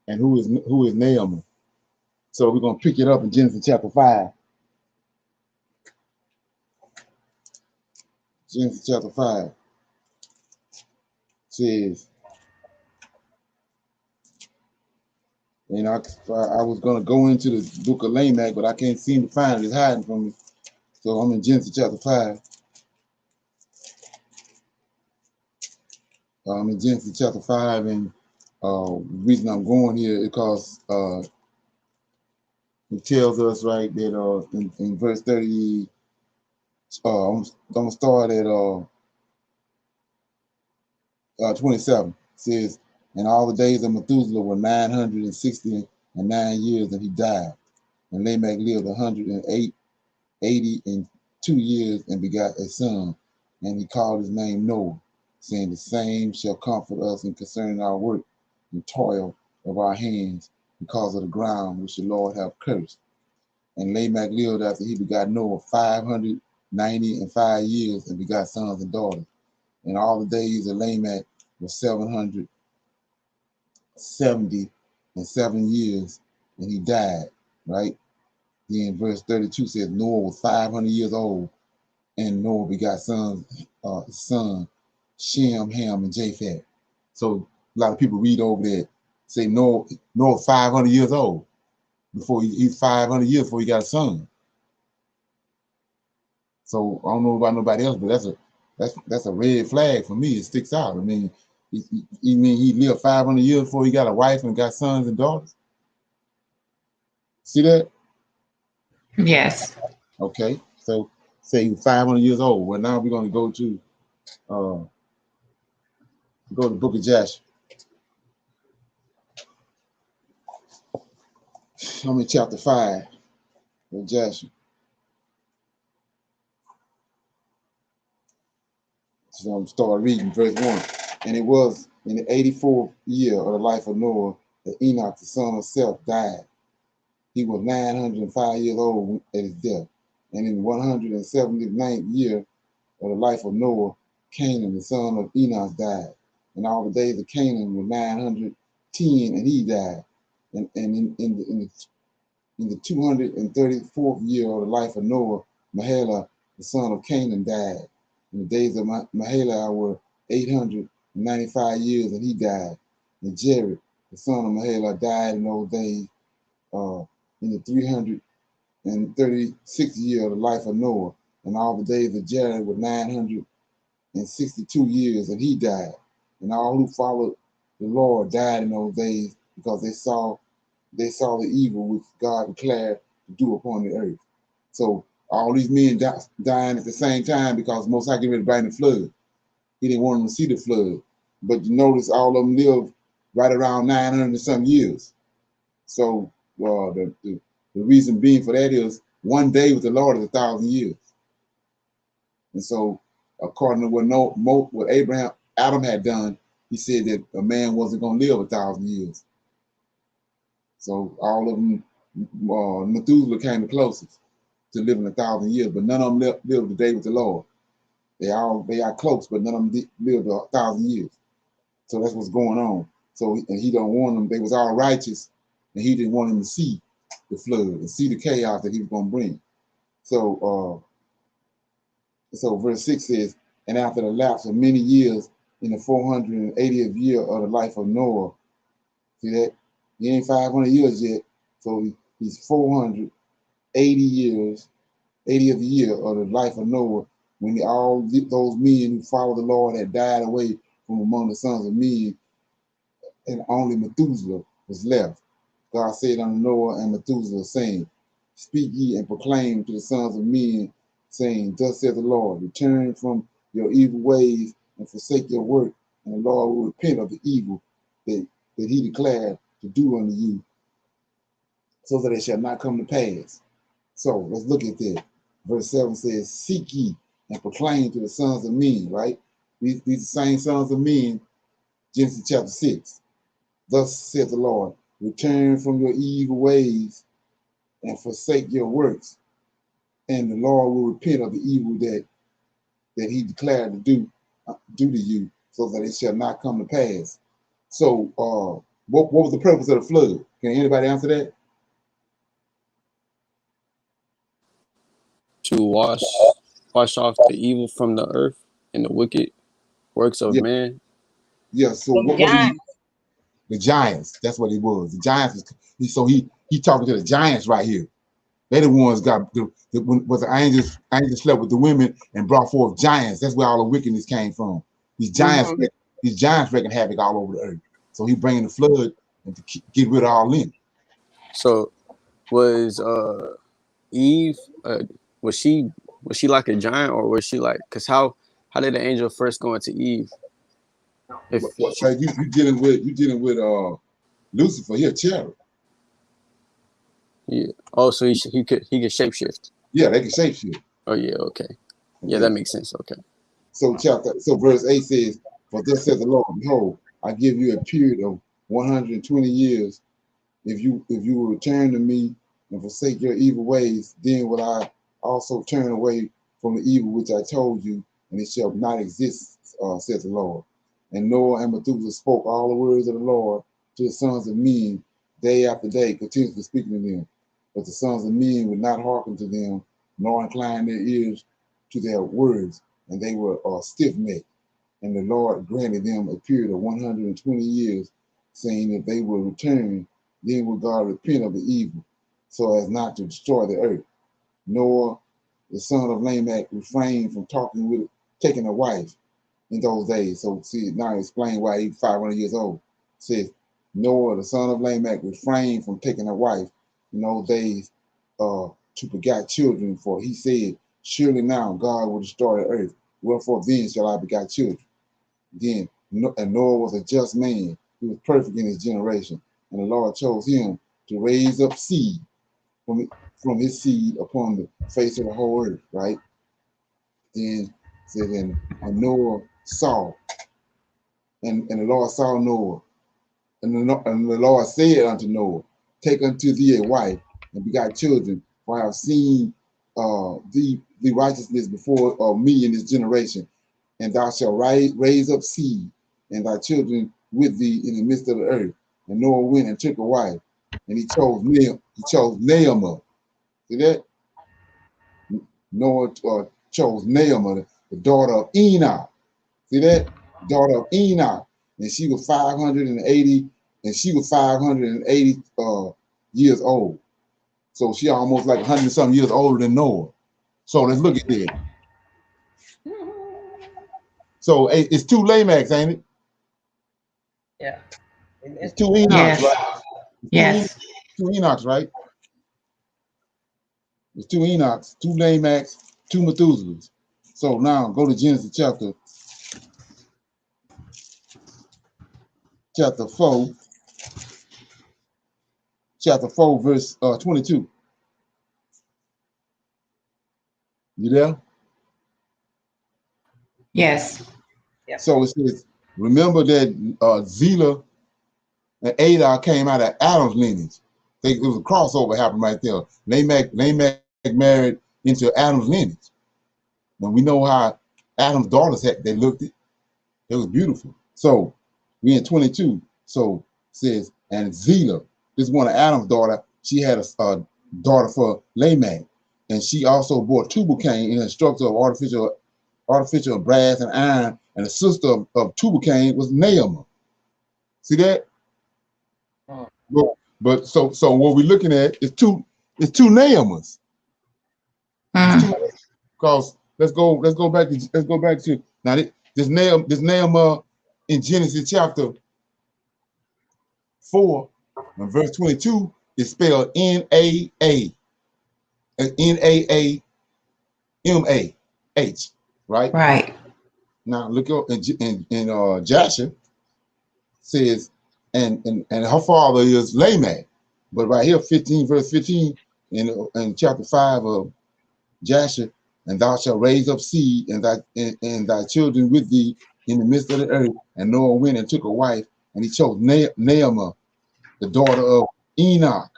and who is Naamah. So we're gonna pick it up in Genesis chapter 5. Genesis chapter 5 says, and I was gonna go into the book of Lamech, but I can't seem to find it. It's hiding from me. So I'm in Genesis chapter 5. I'm in Genesis chapter 5, and the reason I'm going here is because it tells us right that in verse 30, I'm gonna start at 27. It says, and all the days of Methuselah were 969 years, and he died. And Lamech lived 182 years and begot a son, and he called his name Noah, saying, the same shall comfort us in concerning our work and toil of our hands, because of the ground which the Lord hath cursed. And Lamech lived after he begot Noah 595 years and begot sons and daughters. And all the days of Lamech were 777 years, and he died. Right? Then verse 32 says Noah was 500 years old, and Noah begot son Shem, Ham, and Japheth. So a lot of people read over there, say Noah 500 years old before he's 500 years before he got a son. So I don't know about nobody else, but that's a red flag for me. It sticks out. I mean, he lived 500 years before he got a wife and got sons and daughters. See that? Yes. Okay. So say he was 500 years old. Well, now we're going to go to the book of Joshua. I'm in chapter 5 of Joshua. So I'm start reading verse 1. And it was in the 84th year of the life of Noah that Enoch, the son of Seth, died. He was 905 years old at his death. And in 179th year of the life of Noah, Canaan, the son of Enoch, died. And all the days of Canaan were 910, and he died. And in the 234th year of the life of Noah, Mahalalel, the son of Canaan, died. And the days of Mahalalel were 895 years, and he died. And Jared, the son of Mahalalel, died in those days in the 336th year of the life of Noah. And all the days of Jared were 962 years, and he died. And all who followed the Lord died in those days because they saw the evil which God declared to do upon the earth. So all these men dying at the same time because Most High getting ready to bring the flood. He didn't want them to see the flood. But you notice all of them lived right around 900 and some years. So the reason being for that is one day with the Lord is 1,000 years. And so according to what Adam had done, he said that a man wasn't going to live 1,000 years. So all of them, Methuselah came the closest to living 1,000 years, but none of them lived a day with the Lord. They are close, but none of them lived 1,000 years. So that's what's going on. So and he don't want them. They was all righteous, and he didn't want them to see the flood and see the chaos that he was going to bring. So verse 6 says, and after the lapse of many years, in the 480th year of the life of Noah, see that? He ain't 500 years yet, so he's 480 years, 80th year of the life of Noah, when all those men who followed the Lord had died away from among the sons of men, and only Methuselah was left. God said unto Noah and Methuselah, saying, speak ye and proclaim to the sons of men, saying, thus saith the Lord, return from your evil ways and forsake your work, and the Lord will repent of the evil that he declared to do unto you, so that it shall not come to pass. So let's look at that. Verse 7 says, seek ye and proclaim to the sons of men, right? These are the same sons of men, Genesis chapter 6. Thus saith the Lord, return from your evil ways and forsake your works, and the Lord will repent of the evil that he declared to do to you, so that it shall not come to pass. So what was the purpose of the flood? Can anybody answer that? To wash off the evil from the earth and the wicked works of man. Yeah, so what was the giants? That's what it was. The giants. So he talking to the giants right here. They the ones got the angels slept with the women and brought forth giants. That's where all the wickedness came from. These giants, wreaking havoc all over the earth. So he bringing the flood and to get rid of all them. So was Eve? Was she like a giant, or was she like? Because how did the angel first go into Eve? You dealing with Lucifer? He a cherub. Yeah. Oh, so he could shapeshift. Yeah, they can shapeshift. Oh yeah. Okay. Yeah, that makes sense. Okay. So verse 8 says, for thus says the Lord, behold, I give you a period of 120 years. If you will return to me and forsake your evil ways, then will I also turn away from the evil which I told you, and it shall not exist, says the Lord. And Noah and Methuselah spoke all the words of the Lord to the sons of men day after day, continuously speaking to them. But the sons of men would not hearken to them, nor incline their ears to their words, and they were stiff-necked. And the Lord granted them a period of 120 years, saying that they will return, then will God repent of the evil, so as not to destroy the earth. Noah, the son of Lamech, refrained from taking a wife in those days. So see, now explain why he's 500 years old. It says, Noah, the son of Lamech, refrained from taking a wife in those days to beget children, for he said, Surely now God will destroy the earth. Wherefore then shall I beget children. Then and Noah was a just man. He was perfect in his generation. And the Lord chose him to raise up seed from his seed upon the face of the whole earth, right? Then said, and Noah saw, and the Lord saw Noah, and the Lord said unto Noah, take unto thee a wife, and begot children, for I have seen the righteousness before me in this generation, and thou shalt raise up seed, and thy children with thee in the midst of the earth. And Noah went and took a wife, and he chose Naamah. See that? Noah chose Naamah, the daughter of Enoch. See that? Daughter of Enoch. And she was 580, and she was 580 years old. So she almost like 100 something years older than Noah. So let's look at that. So it's two Lamechs, ain't it? Yeah. It's two Enochs, Yes. right? Yes. Two Enochs, right? It's two Enochs, two Lamechs, two Methuselahs. So now go to Genesis chapter 4, verse 22. You there? Yes. Yep. So it says, remember that Zillah and Adar came out of Adam's lineage. It was a crossover happened right there. Lamech married into Adam's lineage. And we know how Adam's daughters they looked it. It was beautiful. So we in 22. So it says, and Zillah, this is one of Adam's daughter. She had a daughter for Lamech, and she also bore Tubal-Cain in a structure of artificial brass and iron. And the sister of Tubal-Cain was Naamah. See that? But so what we're looking at is two Naamahs. Because let's go back to now this Naamah in Genesis chapter 4 and verse 22 is spelled Naamah, right? Right. Now look up in Jasher says and her father is Lamech, but right here 15 verse 15 in chapter 5 of Jasher, and thou shalt raise up seed and thy children with thee in the midst of the earth. And Noah went and took a wife, and he chose Naamah, the daughter of Enoch.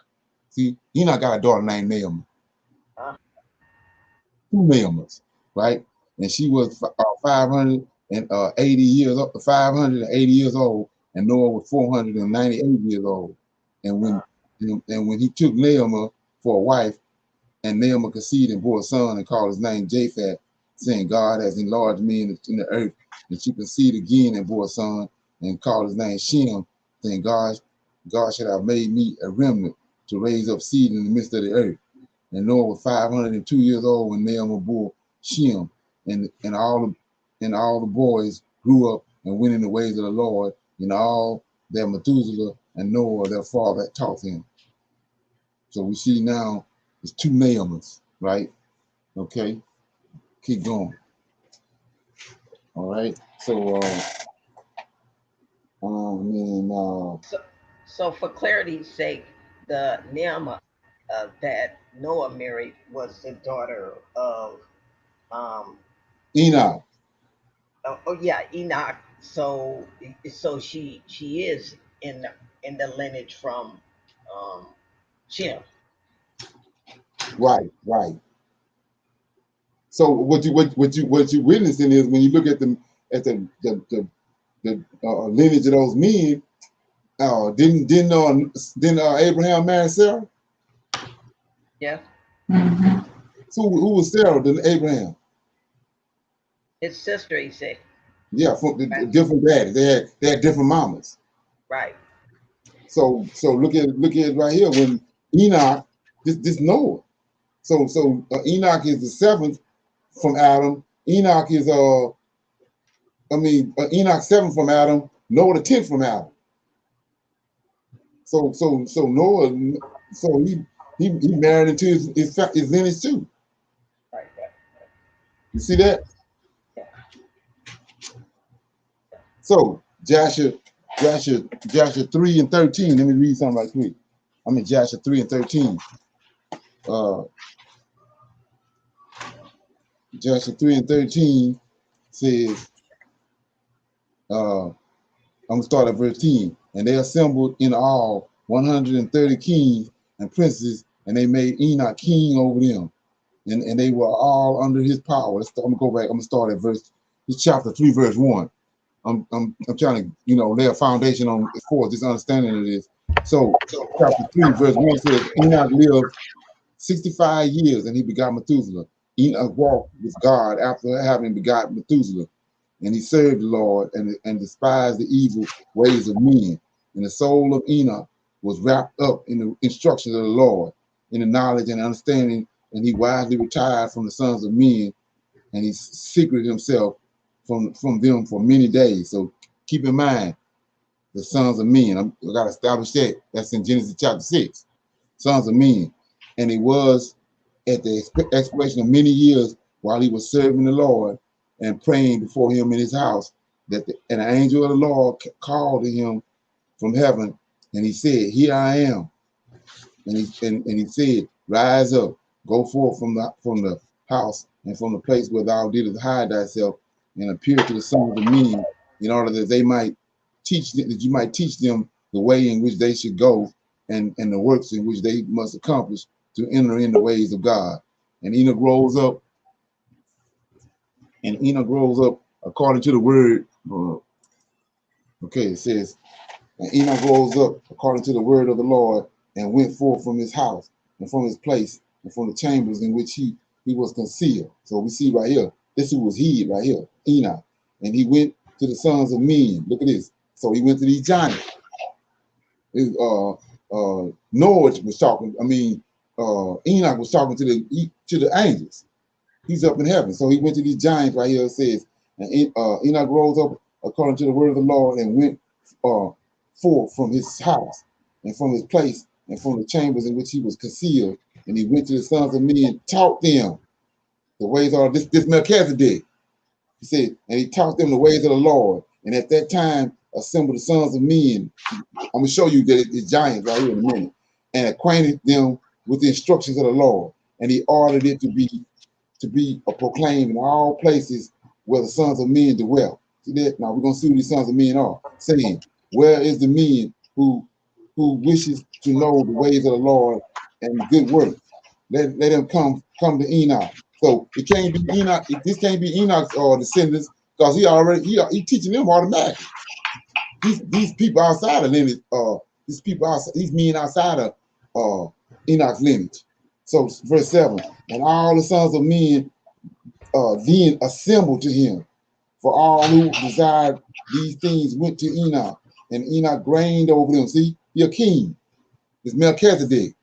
See, Enoch got a daughter named Naamah. Two Naamahs, right? And she was 580 years old, 580 years old, and Noah was 498 years old. And when he took Naamah for a wife, and Naamah conceived and bore a son and called his name Japheth, saying, God has enlarged me in the earth. And she conceived again and bore a son and called his name Shem, saying, God should have made me a remnant to raise up seed in the midst of the earth. And Noah was 502 years old when Naamah bore Shem, and all the boys grew up and went in the ways of the Lord, and all that Methuselah and Noah, their father, had taught him. So we see now it's two Naamahs, right? Okay, keep going. All right. So, so for clarity's sake, the Naamah that Noah married was the daughter of Enoch. Oh yeah, Enoch. So she is in the lineage from Shem. Right. So what you witnessing is when you look at the lineage of those men. Didn't Abraham marry Sarah? Yeah. So who was Sarah than Abraham? His sister, he said. Yeah, from the different daddies. They had different mamas. Right. So look at it right here when Enoch, this Noah. So Enoch is the seventh from Adam. Enoch is Enoch seventh from Adam. Noah the 10th from Adam. So Noah, so he married into his lineage too. Right. You see that? So Joshua 3 and 13. Let me read something right quick. I'm in Joshua 3 and 13. Joshua 3 and 13 says, I'm gonna start at verse 10. And they assembled in all 130 kings and princes, and they made Enoch king over them. And they were all under his power. I'm gonna go back. I'm gonna start at this chapter 3, verse 1. I'm trying to, lay a foundation on as far as this understanding of this. So chapter 3, verse 1 says, Enoch lived 65 years and he begot Methuselah. Enoch walked with God after having begotten Methuselah, and he served the Lord and despised the evil ways of men. And the soul of Enoch was wrapped up in the instructions of the Lord, in the knowledge and understanding, and he wisely retired from the sons of men, and he secreted himself from them for many days. So keep in mind, the sons of men. I got to establish that. That's in Genesis chapter 6. Sons of men. And it was at the expiration of many years while he was serving the Lord and praying before him in his house, that an angel of the Lord called to him from heaven, and he said, "Here I am." And he said, "Rise up, go forth from the house and from the place where thou didst hide thyself, and appear to the sons of men, in order that you might teach them the way in which they should go, and the works in which they must accomplish to enter in the ways of God." And Enoch grows up. According to the word. It says, and Enoch rose up according to the word of the Lord, and went forth from his house and from his place and from the chambers in which he was concealed. So we see right here, this who was hid right here, Enoch. And he went to the sons of men. Look at this. So he went to these giants. Noah was talking. Enoch was talking to the angels. He's up in heaven. So he went to these giants right here. It says, and Enoch rose up according to the word of the Lord, and went forth from his house and from his place and from the chambers in which he was concealed. And he went to the sons of men and taught them the ways of this Melchizedek. He said, and he taught them the ways of the Lord. And at that time assembled the sons of men. I'm going to show you that it's giants right here in a minute. And acquainted them with the instructions of the Lord. And he ordered it to be proclaimed in all places where the sons of men dwell. See that? Now we're going to see who these sons of men are. Saying, where is the men who wishes to know the ways of the Lord and good works? Let them come to Enoch. So it can't be Enoch. This can't be Enoch's descendants, because he teaching them automatically. These people outside of lineage, these men outside of Enoch's lineage. So verse 7, and all the sons of men then assembled to him, for all who desired these things went to Enoch, and Enoch reigned over them. See, he a king. It's Melchizedek.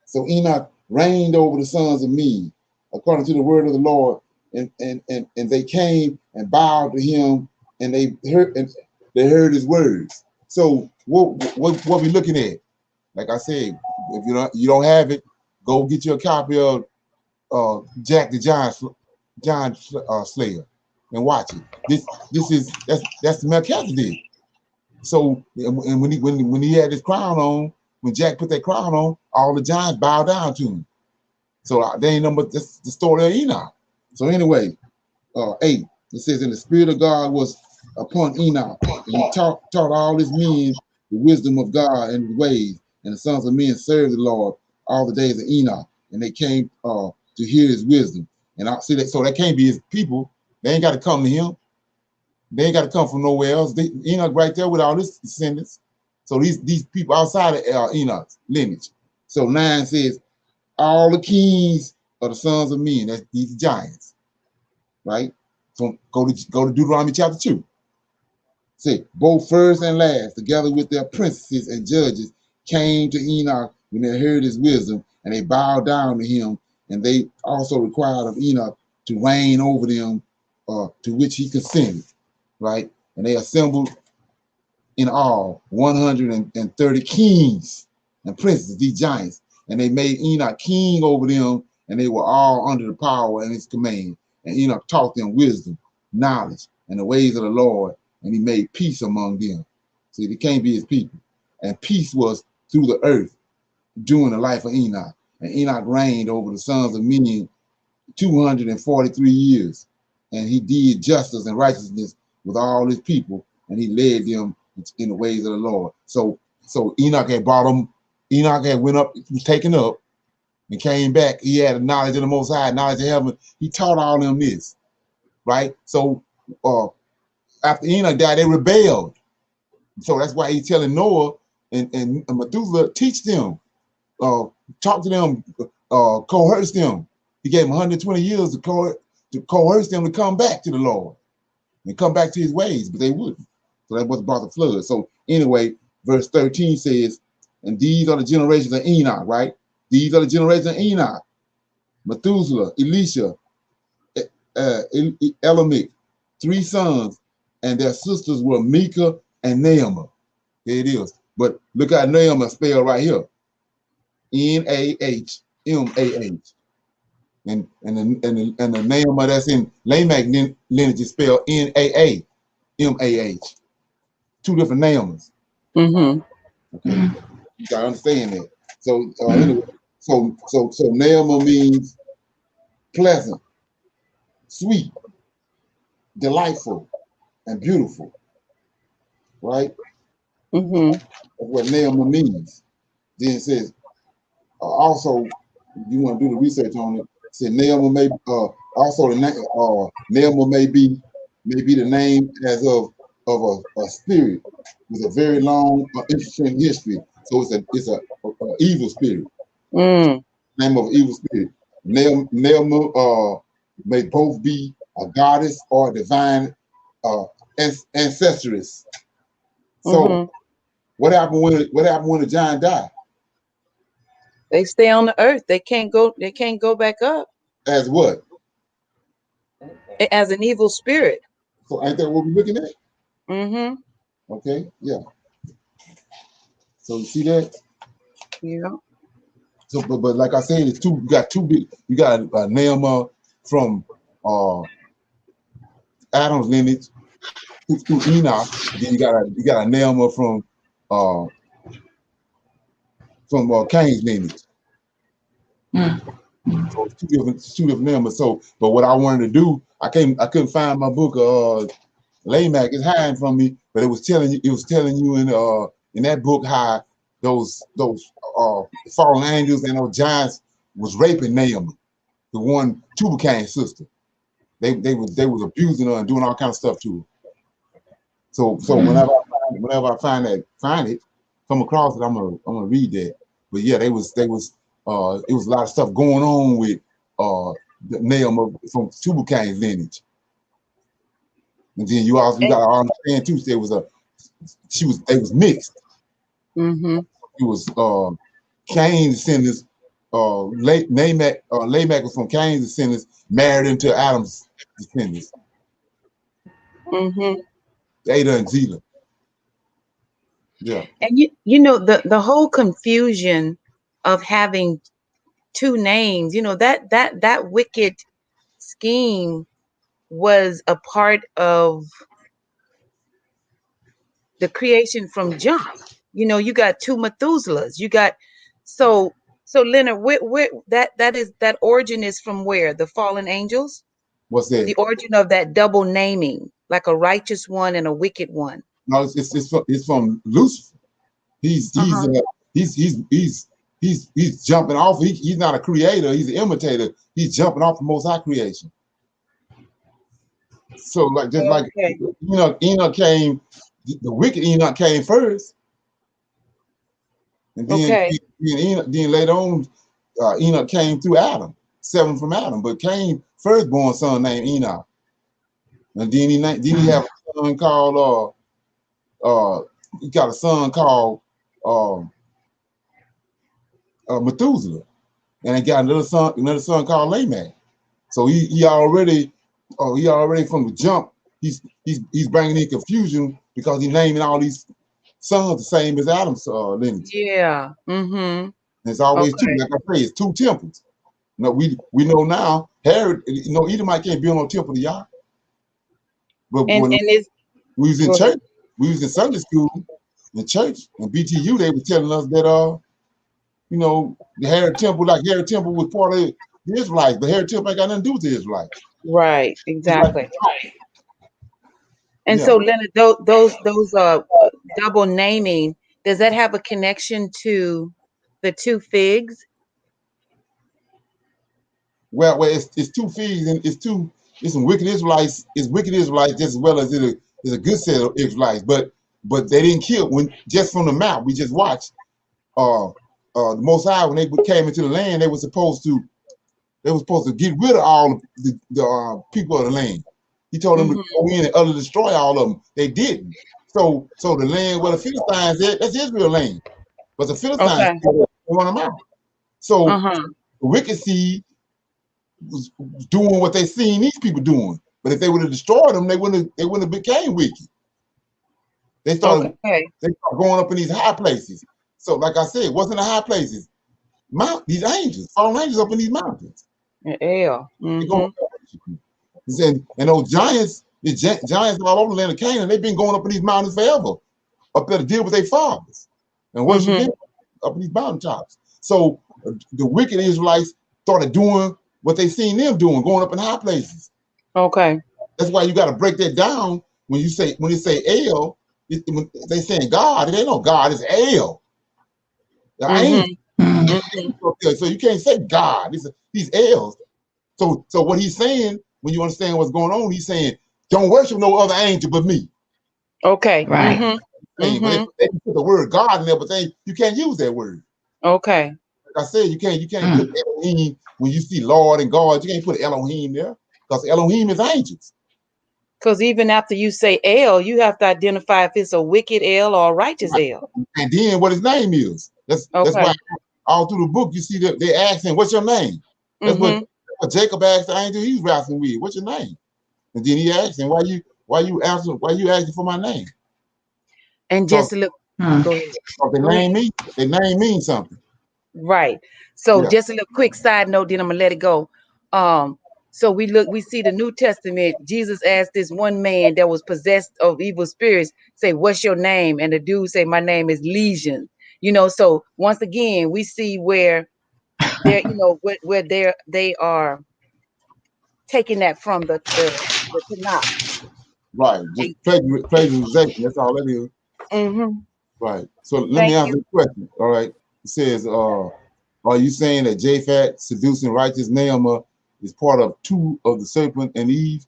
So Enoch reigned over the sons of men, according to the word of the Lord, and they came and bowed to him, and they heard his words. So what we looking at? Like I said, if you don't have it, go get you a copy of Jack the Giant Slayer and watch it. That's Melchizedek. So and when he had his crown on, when Jack put that crown on, all the giants bowed down to him. So they ain't no but the story of Enoch. So anyway, 8, it says, and the Spirit of God was upon Enoch, and he taught all his men the wisdom of God and his ways, and the sons of men served the Lord all the days of Enoch, and they came to hear his wisdom. And I see that, so that can't be his people. They ain't got to come to him. They ain't got to come from nowhere else. Enoch right there with all his descendants. So these people outside of Enoch's lineage. So 9 says, all the kings of the sons of men, that's these giants, right? So go to Deuteronomy chapter 2. Say, both first and last, together with their princesses and judges, came to Enoch when they heard his wisdom, and they bowed down to him, and they also required of Enoch to reign over them, to which he consented, right? And they assembled in all 130 kings and princes, these giants, and they made Enoch king over them, and they were all under the power and his command. And Enoch taught them wisdom, knowledge, and the ways of the Lord, and he made peace among them. See, they can't be his people. And peace was through the earth during the life of Enoch. And Enoch reigned over the sons of men 243 years. And he did justice and righteousness with all his people, and he led them in the ways of the Lord. So Enoch had brought them, Enoch had went up, was taken up, and came back. He had a knowledge of the Most High, knowledge of heaven. He taught all them this, right? So after Enoch died, they rebelled. So that's why he's telling Noah and Methuselah, teach them, talk to them, coerce them. He gave them 120 years to coerce them to come back to the Lord and come back to his ways, but they wouldn't. So that's what brought the flood. So anyway, verse 13 says, and these are the generations of Enoch, right? These are the generations of Enoch, Methuselah, Elisha, Elamech, 3 sons, and their sisters were Micah and Naamah. There it is. But look at Naamah spelled right here. Nahmah. And the Naamah that's in Lamech lineage is spelled Naamah. 2 different Naamahs. Okay. You gotta understand that. So anyway, so Naamah means pleasant, sweet, delightful, and beautiful. Right? That's what Naamah means. Then it says also, you want to do the research on it. It said Naamah may also the Naamah may be the name as of a spirit with a very long, interesting history. So it's a evil spirit. Name of an evil spirit. Naamah may both be a goddess or a divine ancestress. So what happened when the giant died? They stay on the earth. They can't go back up. As what? As an evil spirit. So ain't that what we're looking at? Okay, yeah. So you see that? Yeah. So but like I said, it's two. You got two big. You got Naamah from Adam's lineage through Enoch. Then you got a Naamah from Cain's lineage. So it's two different Naamahs. So, but what I wanted to do, I couldn't find my book. Lamech is hiding from me, but it was telling you in that book how those fallen angels and those giants was raping Naamah, the one Tubal-Cain's sister. They was abusing her and doing all kind of stuff to her. So whenever I come across it, I'm gonna read that. But yeah, it was a lot of stuff going on with Naamah from Tubal-Cain's lineage. And then you gotta understand too, they was mixed. It was Cain's descendants, Lamech was from Cain's descendants, married into Adam's descendants. Ada and Zillah. Yeah. And you know the whole confusion of having 2 names, you know, that wicked scheme was a part of the creation from jump. You know, you got 2 Methuselahs. You got so Leonard, where that origin is from where? The fallen angels? What's that? The origin of that double naming, like a righteous one and a wicked one. No, it's from Lucifer. He's jumping off. He's not a creator. He's an imitator. He's jumping off the Most High creation. So like Enoch came. The wicked Enoch came first, and then then later on, Enoch came through Adam, 7 from Adam. But Cain firstborn son named Enoch, and then he have a son called he got a son called Methuselah, and he got another son called Lamech. So he already from the jump he's bringing in confusion because he's naming all these sons the same as Adam's lineage. Yeah. And it's always 2. Like I say, it's 2 temples. No, we know now Herod, you know, Edomite can't build no temple to Yah. But And when it's we was in go ahead. church, we was in Sunday school, in church, and BTU, they were telling us that you know, the Herod Temple, like Herod Temple was part of the Israelites, but Herod Temple ain't got nothing to do with the Israelites. Right, It's like, exactly. And yeah. so, Leonard, those double naming, does that have a connection to the two figs? Well, it's two figs and it's some wicked Israelites. It's wicked Israelites just as well as it's a good set of Israelites. But they didn't kill when just from the map. We just watched. The Most High, when they came into the land, they were supposed to get rid of all the people of the land. He told them to go in and utterly destroy all of them. They didn't. So the land where the Philistines at, that's Israel land. But the Philistines run them out. So the wicked seed was doing what they seen these people doing. But if they would have destroyed them, they wouldn't have became wicked. They started going up in these high places. So like I said, what's in the high places? These angels, fallen angels up in these mountains. Yeah. And those giants, the giants all over the land of Canaan, they've been going up in these mountains forever, up there to deal with their fathers and worship them up in these mountaintops. So the wicked Israelites started doing what they seen them doing, going up in high places. Okay. That's why you got to break that down when you say El. When they saying God, they know God is El. The angel. So you can't say God. These L's. So what he's saying, when you understand what's going on, he's saying, don't worship no other angel but me. Okay. Right. They put the word God in there, but you can't use that word. Okay. Like I said, you can't put Elohim when you see Lord and God. You can't put Elohim there because Elohim is angels. Because even after you say El, you have to identify if it's a wicked El or a righteous El. And then what his name is. That's why all through the book you see that they ask him, "What's your name?" That's what Jacob asked the angel he was wrestling with. What's your name? And then he asked him, why you asking for my name? And just a little go ahead. The name means something. Right. So just a little quick side note, then I'm gonna let it go. So we see the New Testament. Jesus asked this one man that was possessed of evil spirits, say, "What's your name?" And the dude say, "My name is Legion." You know, so once again, we see where they're, you know, where they are taking that from the Tanakh. Right. Just plagiarization. That's all that is. Right. So let me ask you a question. All right. It says, are you saying that Japhet seducing righteous Naamah is part of two of the serpent and Eve?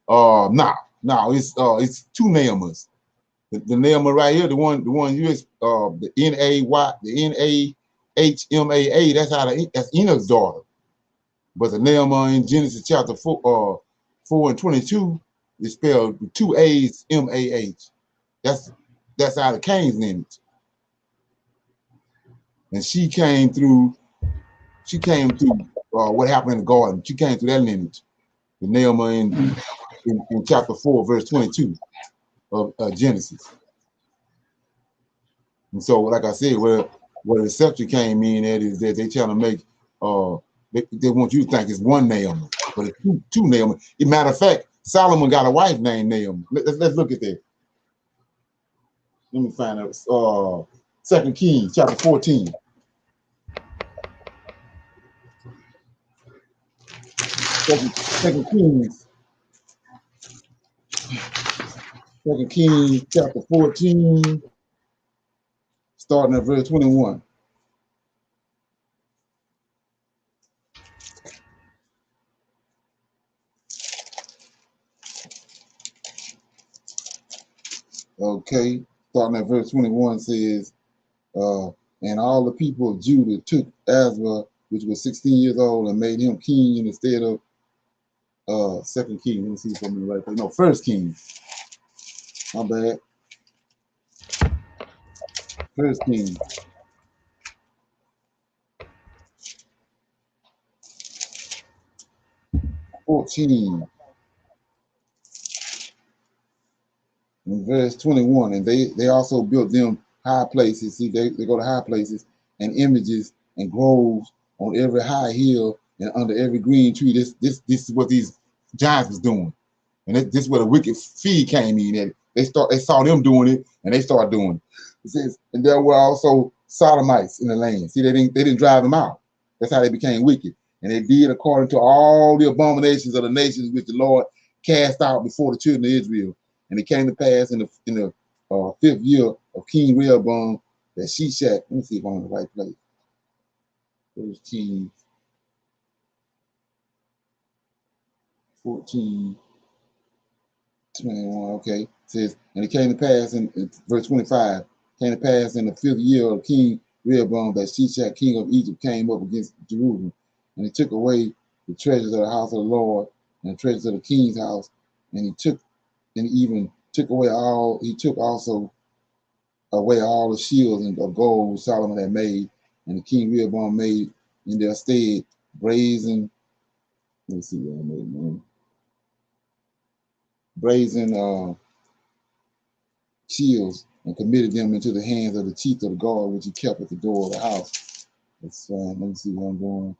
No, it's two Naamahs. The Naamah right here, the one you the Nahmaa, that's Enoch's daughter. But the Naamah in Genesis chapter 4 and 22 is spelled with two A's, M-A-H. That's out of Cain's lineage. And she came through what happened in the garden. She came through that lineage. The Naamah in chapter 4, verse 22 of Genesis. And so, like I said, where the deception came in at is that they trying to make they want you to think it's one Naamah, but it's two Naamah. As a matter of fact, Solomon got a wife named Naamah. Let's look at that. Let me find out. 2 Kings chapter 14. Second Kings chapter 14, starting at verse 21. Okay, starting at verse 21 says, and all the people of Judah took Azra, which was 16 years old, and made him king in the stead of 2 Kings. Let me see if I'm right there. No, 1 Kings. My bad. 1 Kings. 14. In verse 21, and they also built them high places. See, they go to high places and images and groves on every high hill and under every green tree. This is what these giants was doing, and this is where the wicked feed came in. And they saw them doing it, and they started doing it. It says, and there were also sodomites in the land. See, they didn't drive them out. That's how they became wicked, and they did according to all the abominations of the nations which the Lord cast out before the children of Israel. And it came to pass in the 5th year of King Rehoboam that Shishak. Let me see if I'm in the right place. First Kings 14, 21. Okay, it says, and it came to pass in verse 25. Came to pass in the 5th year of King Rehoboam that Shishak, king of Egypt, came up against Jerusalem, and he took away the treasures of the house of the Lord and the treasures of the king's house, and he took also away all the shields of gold Solomon had made, and the king Rehoboam made in their stead brazen. Let me see what I made, man. Brazen shields, and committed them into the hands of the chief of the guard, which he kept at the door of the house. Let me see what I'm doing.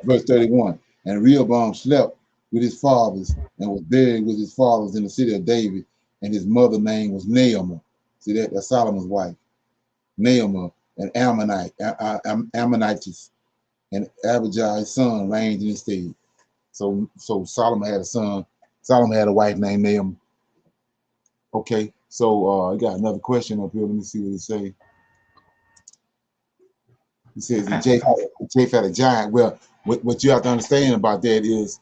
Verse 31. And Rehoboam slept with his fathers and was buried with his fathers in the city of David, and his mother's name was Naamah. See that's Solomon's wife. Naamah, an Ammonites, and Abijah his son reigned in his stead. So Solomon had a son. Solomon had a wife named Naamah. Okay, so I got another question up here. Let me see what it say. He says that Japhet a giant. Well, what you have to understand about that is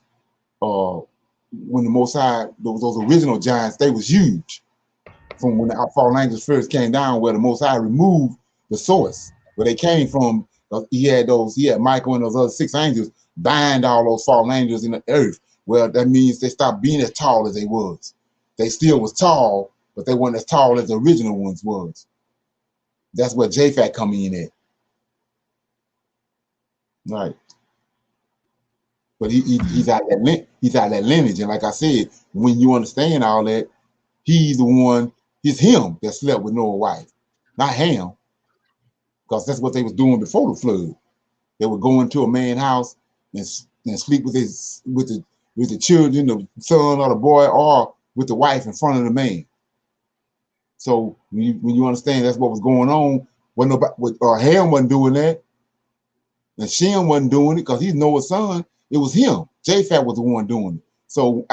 when the Most High, those original giants, they was huge. From when the fallen angels first came down, where the Most High removed the source, where they came from. He had Michael and those other 6 angels bind all those fallen angels in the earth. Well, that means they stopped being as tall as they was. They still was tall, but they weren't as tall as the original ones was. That's where Japhet come in at. Right. But he's out of that lineage. And like I said, when you understand all that, he's the one, it's him that slept with Noah's wife, not Ham. Because that's what they was doing before the flood. They would go into a man's house and sleep with the children, the son or the boy, or with the wife in front of the man. So when you understand that's what was going on, when Ham wasn't doing that, and Shem wasn't doing it because he's Noah's son. It was him. Japhet was the one doing it. So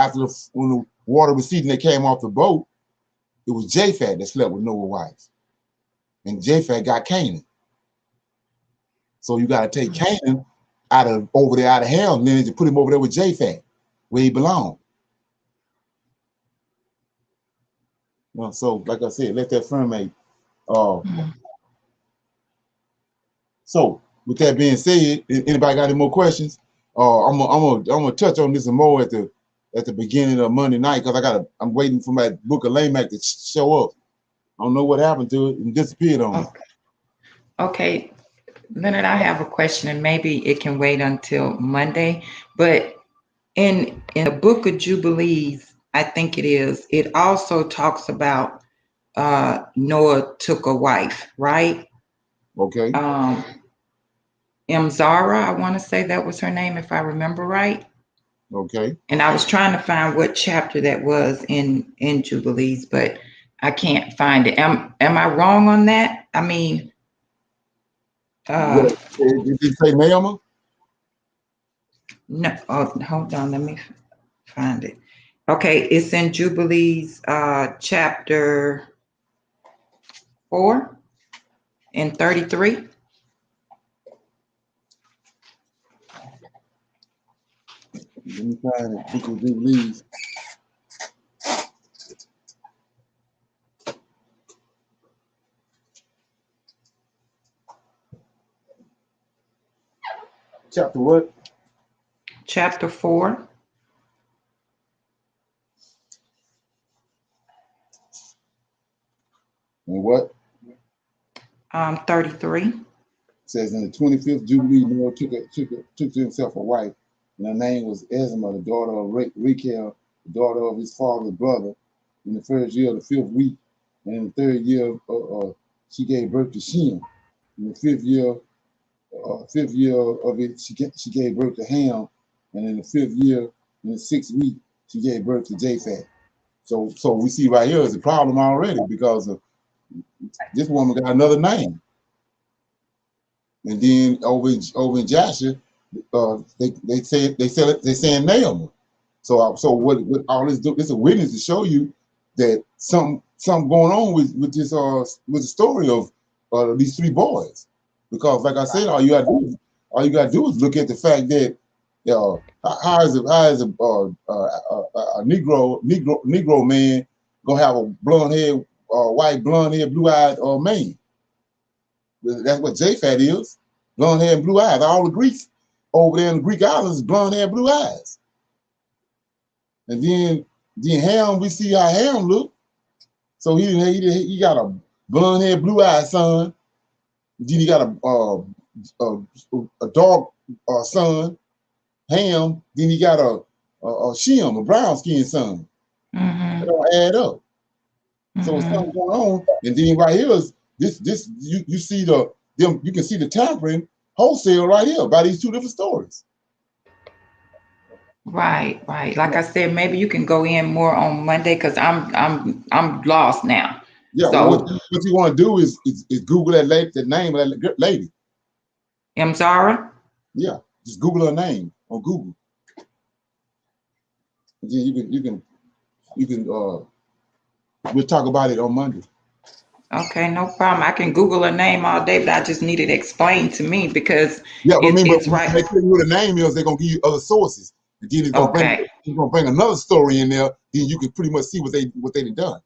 when the water receded and they came off the boat, it was Japhet that slept with Noah's wife. And Japhet got Canaan. So you got to take Canaan over there out of Ham's lineage and put him over there with Japhet, where he belonged. Well, so like I said, let that ferment. So with that being said, anybody got any more questions? I'm gonna touch on this some more at the beginning of Monday night because I'm waiting for my book of Lamech to show up. I don't know what happened to it and disappeared on me. Okay, Leonard, I have a question, and maybe it can wait until Monday. But in the book of Jubilees, I think it also talks about Noah took a wife, right? Okay. Zara, I want to say that was her name, if I remember right. Okay. And I was trying to find what chapter that was in Jubilees, but I can't find it. Am I wrong on that? I mean, did you say Naamah? No. Oh, hold on. Let me find it. Okay, it's in Jubilees, chapter 4 and 33. Let me find it. Book of Jubilees. Chapter what? Chapter 4. And what? 33. It says in the 25th Jubilee, Noah took to himself a wife, and her name was Esma, the daughter of Rachel, the daughter of his father's brother, in the first year of the 5th week. And in the 3rd year, she gave birth to Shem. In the 5th year, fifth year of it, she gave birth to Ham, and in the fifth year, in the 6th week, she gave birth to Japhet. So we see right here is a problem already because of this woman got another name, and then over in Joshua, they saying Naamah. So what all this do? It's a witness to show you that something going on with this with the story of these 3 boys, because like I said, all you gotta do is look at the fact that how is a Negro man gonna have a blonde hair, white blonde hair, blue eyed man? That's what Japhet is, blonde hair and blue eyes. All the Greeks over there in the Greek islands, blonde hair, blue eyes. And then Ham, we see how Ham look. So he got a blonde hair, blue eyed son. Then he got a dark son, Ham. Then he got a Shem, a brown skinned son. It don't add up. So it's something going on. And then right here is this you see you can see the tampering wholesale right here by these 2 different stories. Right. Like I said, maybe you can go in more on Monday because I'm lost now. Yeah. So what you want to do is Google that name of that lady. I'm sorry. Yeah, just Google her name on Google. And then you can we'll talk about it on Monday. Okay, no problem. I can Google her name all day, but I just need it explained to me because it's right. They tell you what the name is, they're gonna give you other sources. And then he's gonna bring another story in there. Then you can pretty much see what they've done.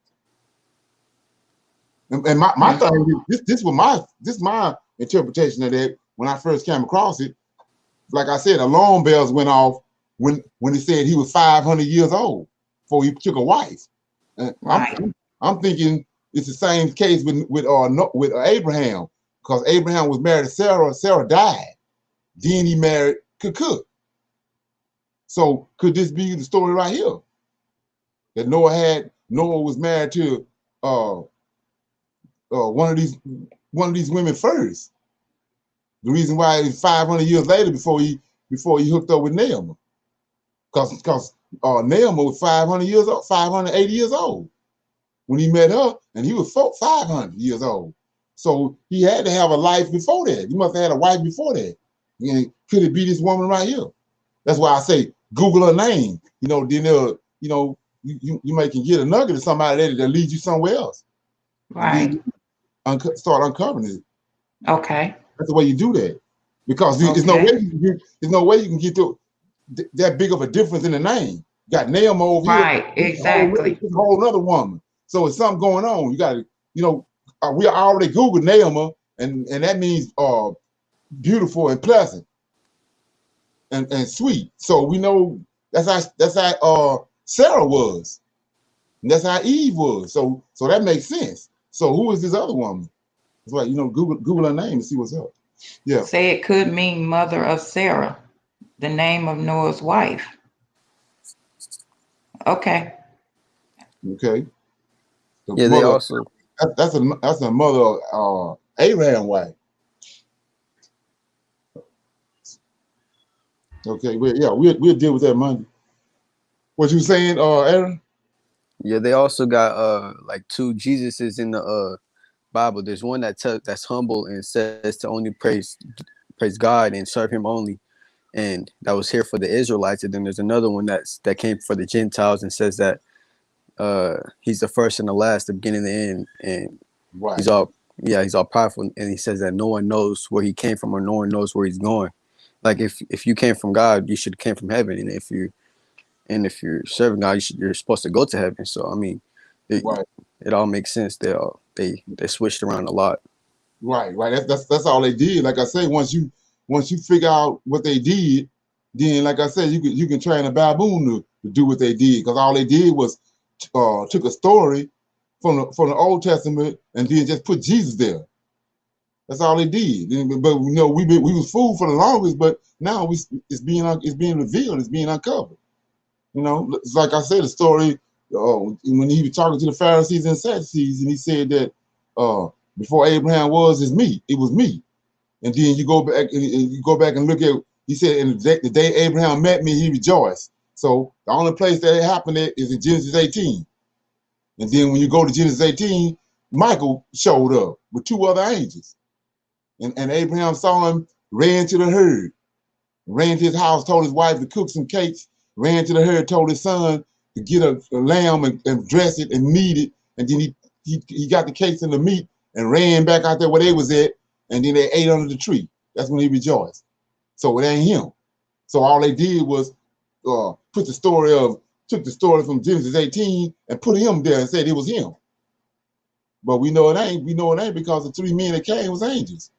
And my thing is, this was my interpretation of that when I first came across it. Like I said, alarm bells went off when he said he was 500 years old before he took a wife. Right. I'm thinking it's the same case with Abraham, because Abraham was married to Sarah. Sarah died. Then he married Cook. So could this be the story right here? That Noah was married to one of these women first. The reason why it's 500 years later before he hooked up with Naamah, because Naamah was 580 years old when he met her, and he was 500 years old. So he had to have a life before that. He must have had a wife before that. And could it be this woman right here? That's why I say Google her name. Then you may can get a nugget of somebody that leads you somewhere else. Right. Start uncovering it. Okay. That's the way you do that, because there's no way you can get to that big of a difference in the name. You got Naamah over here. Right. Exactly. It's a whole other woman. So it's something going on. You got to, we already Googled Naamah, and that means beautiful and pleasant and sweet. So we know that's how Sarah was, and that's how Eve was. So that makes sense. So who is this other woman? That's why Google her name and see what's up. Yeah. Say it could mean mother of Sarah, the name of Noah's wife. Okay. Okay. Yeah, they also that's a mother of Abraham wife. Okay, we'll deal with that Monday. What you saying, Aaron? Yeah, they also got like 2 Jesuses in the Bible. There's one that's humble and says to only praise God and serve Him only, and that was here for the Israelites. And then there's another one that came for the Gentiles and says that He's the first and the last, the beginning and the end, and right. He's all powerful. And He says that no one knows where He came from or no one knows where He's going. Like if you came from God, you should have came from heaven, and if you're serving God, you're supposed to go to heaven. So I mean, it all makes sense. They switched around a lot. Right. That's all they did. Like I say, once you figure out what they did, then like I said, you can train a baboon to do what they did, because all they did was took a story from the Old Testament and then just put Jesus there. That's all they did. But we was fooled for the longest, but now it's being revealed, it's being uncovered. It's like I said, the story when he was talking to the Pharisees and Sadducees, and he said that before Abraham it was me. And then you go back and look at, he said, in the day Abraham met me, he rejoiced. So the only place that it happened at is in Genesis 18. And then when you go to Genesis 18, Michael showed up with 2 other angels. And Abraham saw him, ran to the herd, ran to his house, told his wife to cook some cakes, ran to the herd, told his son to get a lamb and dress it and knead it. And then he got the cakes and the meat and ran back out there where they was at. And then they ate under the tree. That's when he rejoiced. So it ain't him. So all they did was took the story from Genesis 18 and put him there and said it was him. But we know it ain't. We know it ain't because the 3 men that came was angels.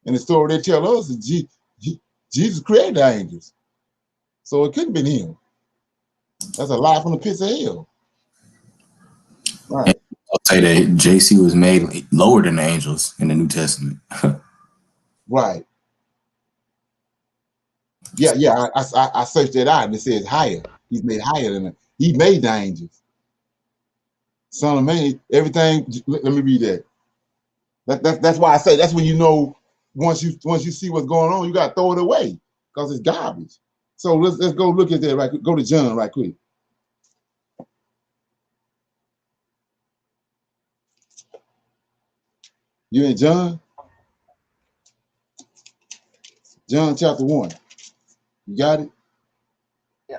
And the story they tell us is Jesus created the angels. So it couldn't have been him. That's a lie from the pits of hell. Right. I'll say that JC was made lower than the angels in the New Testament. Right. Yeah. I searched that out and it says higher. He's made higher than he made the angels. Son of man, everything. Let me read that. That's why I say that's when you know once you see what's going on, you gotta throw it away because it's garbage. So let's go look at that right quick. Go to John right quick. You in John? John chapter 1. You got it? Yeah.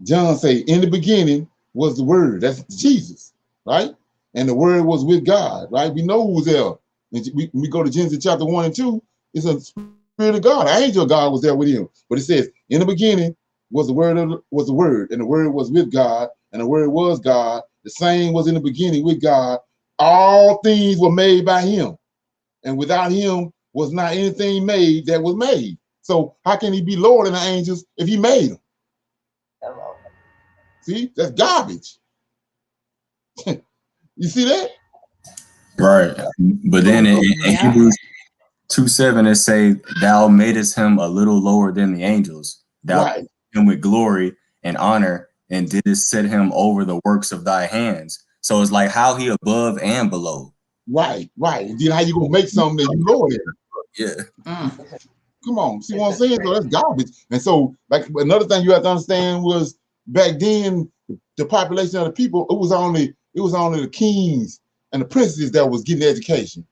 John say, in the beginning was the word. That's Jesus, right? And the word was with God, right? We know who's there. And we go to Genesis chapter 1 and 2. It's a spirit of God. An angel of God was there with him. But it says, in the beginning was the word, and the word was with God, and the word was God. The same was in the beginning with God. All things were made by him, and without him was not anything made that was made. So how can he be lower than the angels if he made them? Hello. See, that's garbage. You see that? Right. But then in Hebrews 2:7, it say, thou madest him a little lower than the angels. Thou right. him with glory and honor, and didst set him over the works of thy hands. So it's like how he above and below. Right. And then how you gonna make something that you lower than? Yeah. Come on, see what I'm saying? So that's garbage. And so, like, another thing you have to understand was back then the population of the people, it was only the kings and the princes that was getting education.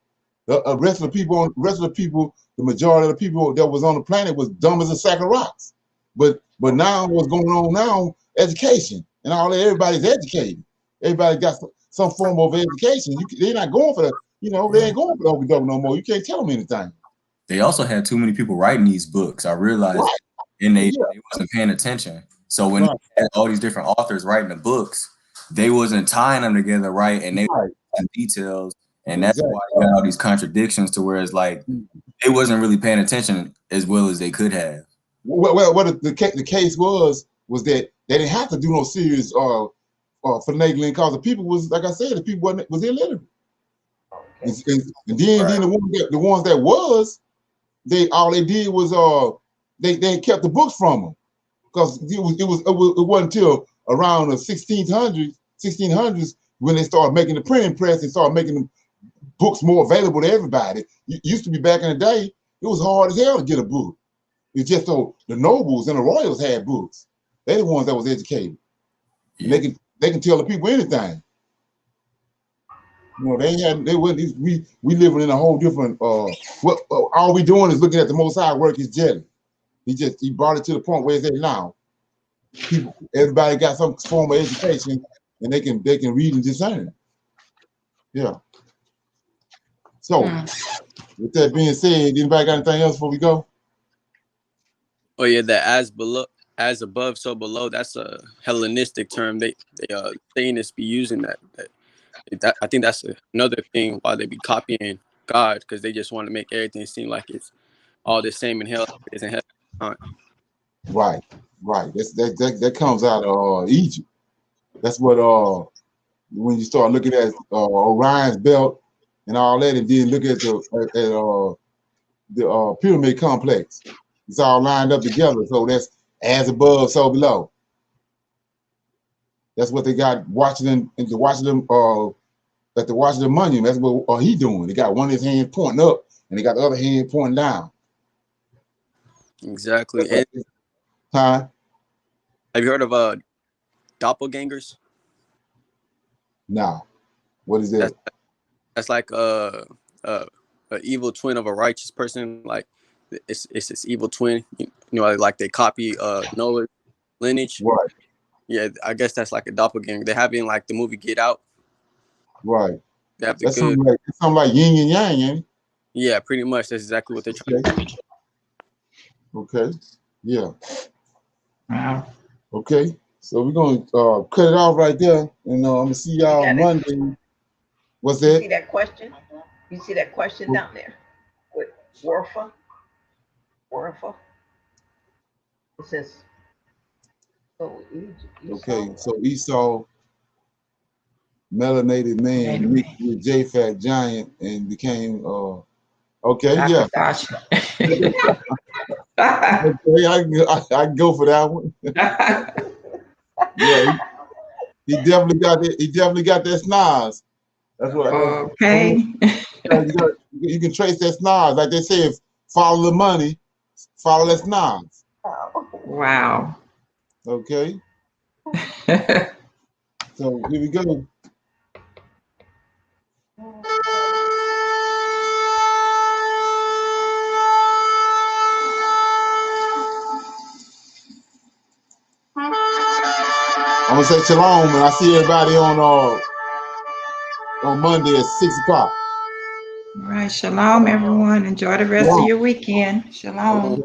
The rest of the people, the majority of the people that was on the planet was dumb as a sack of rocks. But now what's going on now? Education and all that. Everybody's educated. Everybody got some form of education. They're not going for the, they ain't going for the okey doke no more. You can't tell them anything. They also had too many people writing these books. I realized, and they wasn't paying attention. So when they had all these different authors writing the books, they wasn't tying them together right, and they were details, and that's why you got all these contradictions to where it's like they wasn't really paying attention as well as they could have. Well, what the case was that they didn't have to do no serious finagling because the people was, like I said, the people was illiterate. Okay. And then the ones that was, all they did was they kept the books from them because it wasn't until around the 1600s when they started making the printing press and started making the books more available to everybody. It used to be back in the day, it was hard as hell to get a book. It's just so the nobles and the royals had books. They're the ones that was educated. Yeah. And they can tell the people anything. They wouldn't. We living in a whole different. All we doing is looking at the Most High work his jelly. He brought it to the point where it's at now. Everybody got some form of education, and they can read and discern. Yeah. So, with that being said, anybody got anything else before we go? Oh yeah, that as above, so below. That's a Hellenistic term. They Satanists be using that. I think that's another thing why they be copying God, because they just want to make everything seem like it's all the same in hell as in heaven. Right. That comes out of Egypt. That's what when you start looking at Orion's belt and all that, and then look at the pyramid complex. It's all lined up together. So that's as above, so below. That's what they got Washington at the Washington Monument. That's what he doing. They got one of his hands pointing up, and they got the other hand pointing down. Exactly. And Huh? have you heard of doppelgangers? No. What is that? That's like an evil twin of a righteous person. Like it's this evil twin. You know, like they copy Noah's lineage. Right. Yeah, I guess that's like a doppelganger. They have in like the movie Get Out. Right. They have the That's good. something like yin and yang, ain't it? Yeah, pretty much. That's exactly what they're trying to do. Okay. Yeah. Wow. Okay. So we're gonna cut it off right there, and I'm gonna see y'all Monday. What's that? You see that question? You see that question down there with Warfa? Warfa? It says, so Esau. Okay, so Esau, melanated man, mixed with J-Fat giant and became okay, yeah. Okay, I can go for that one. Yeah, he definitely got it. He definitely got that snaz. That's what. Okay. You can trace that snaz, like they say. If follow the money, follow that snaz. Wow. Okay. So here we go. I'm gonna say shalom, and I see everybody on Monday at 6 o'clock. All right, shalom, everyone. Enjoy the rest of your weekend. Shalom. Okay.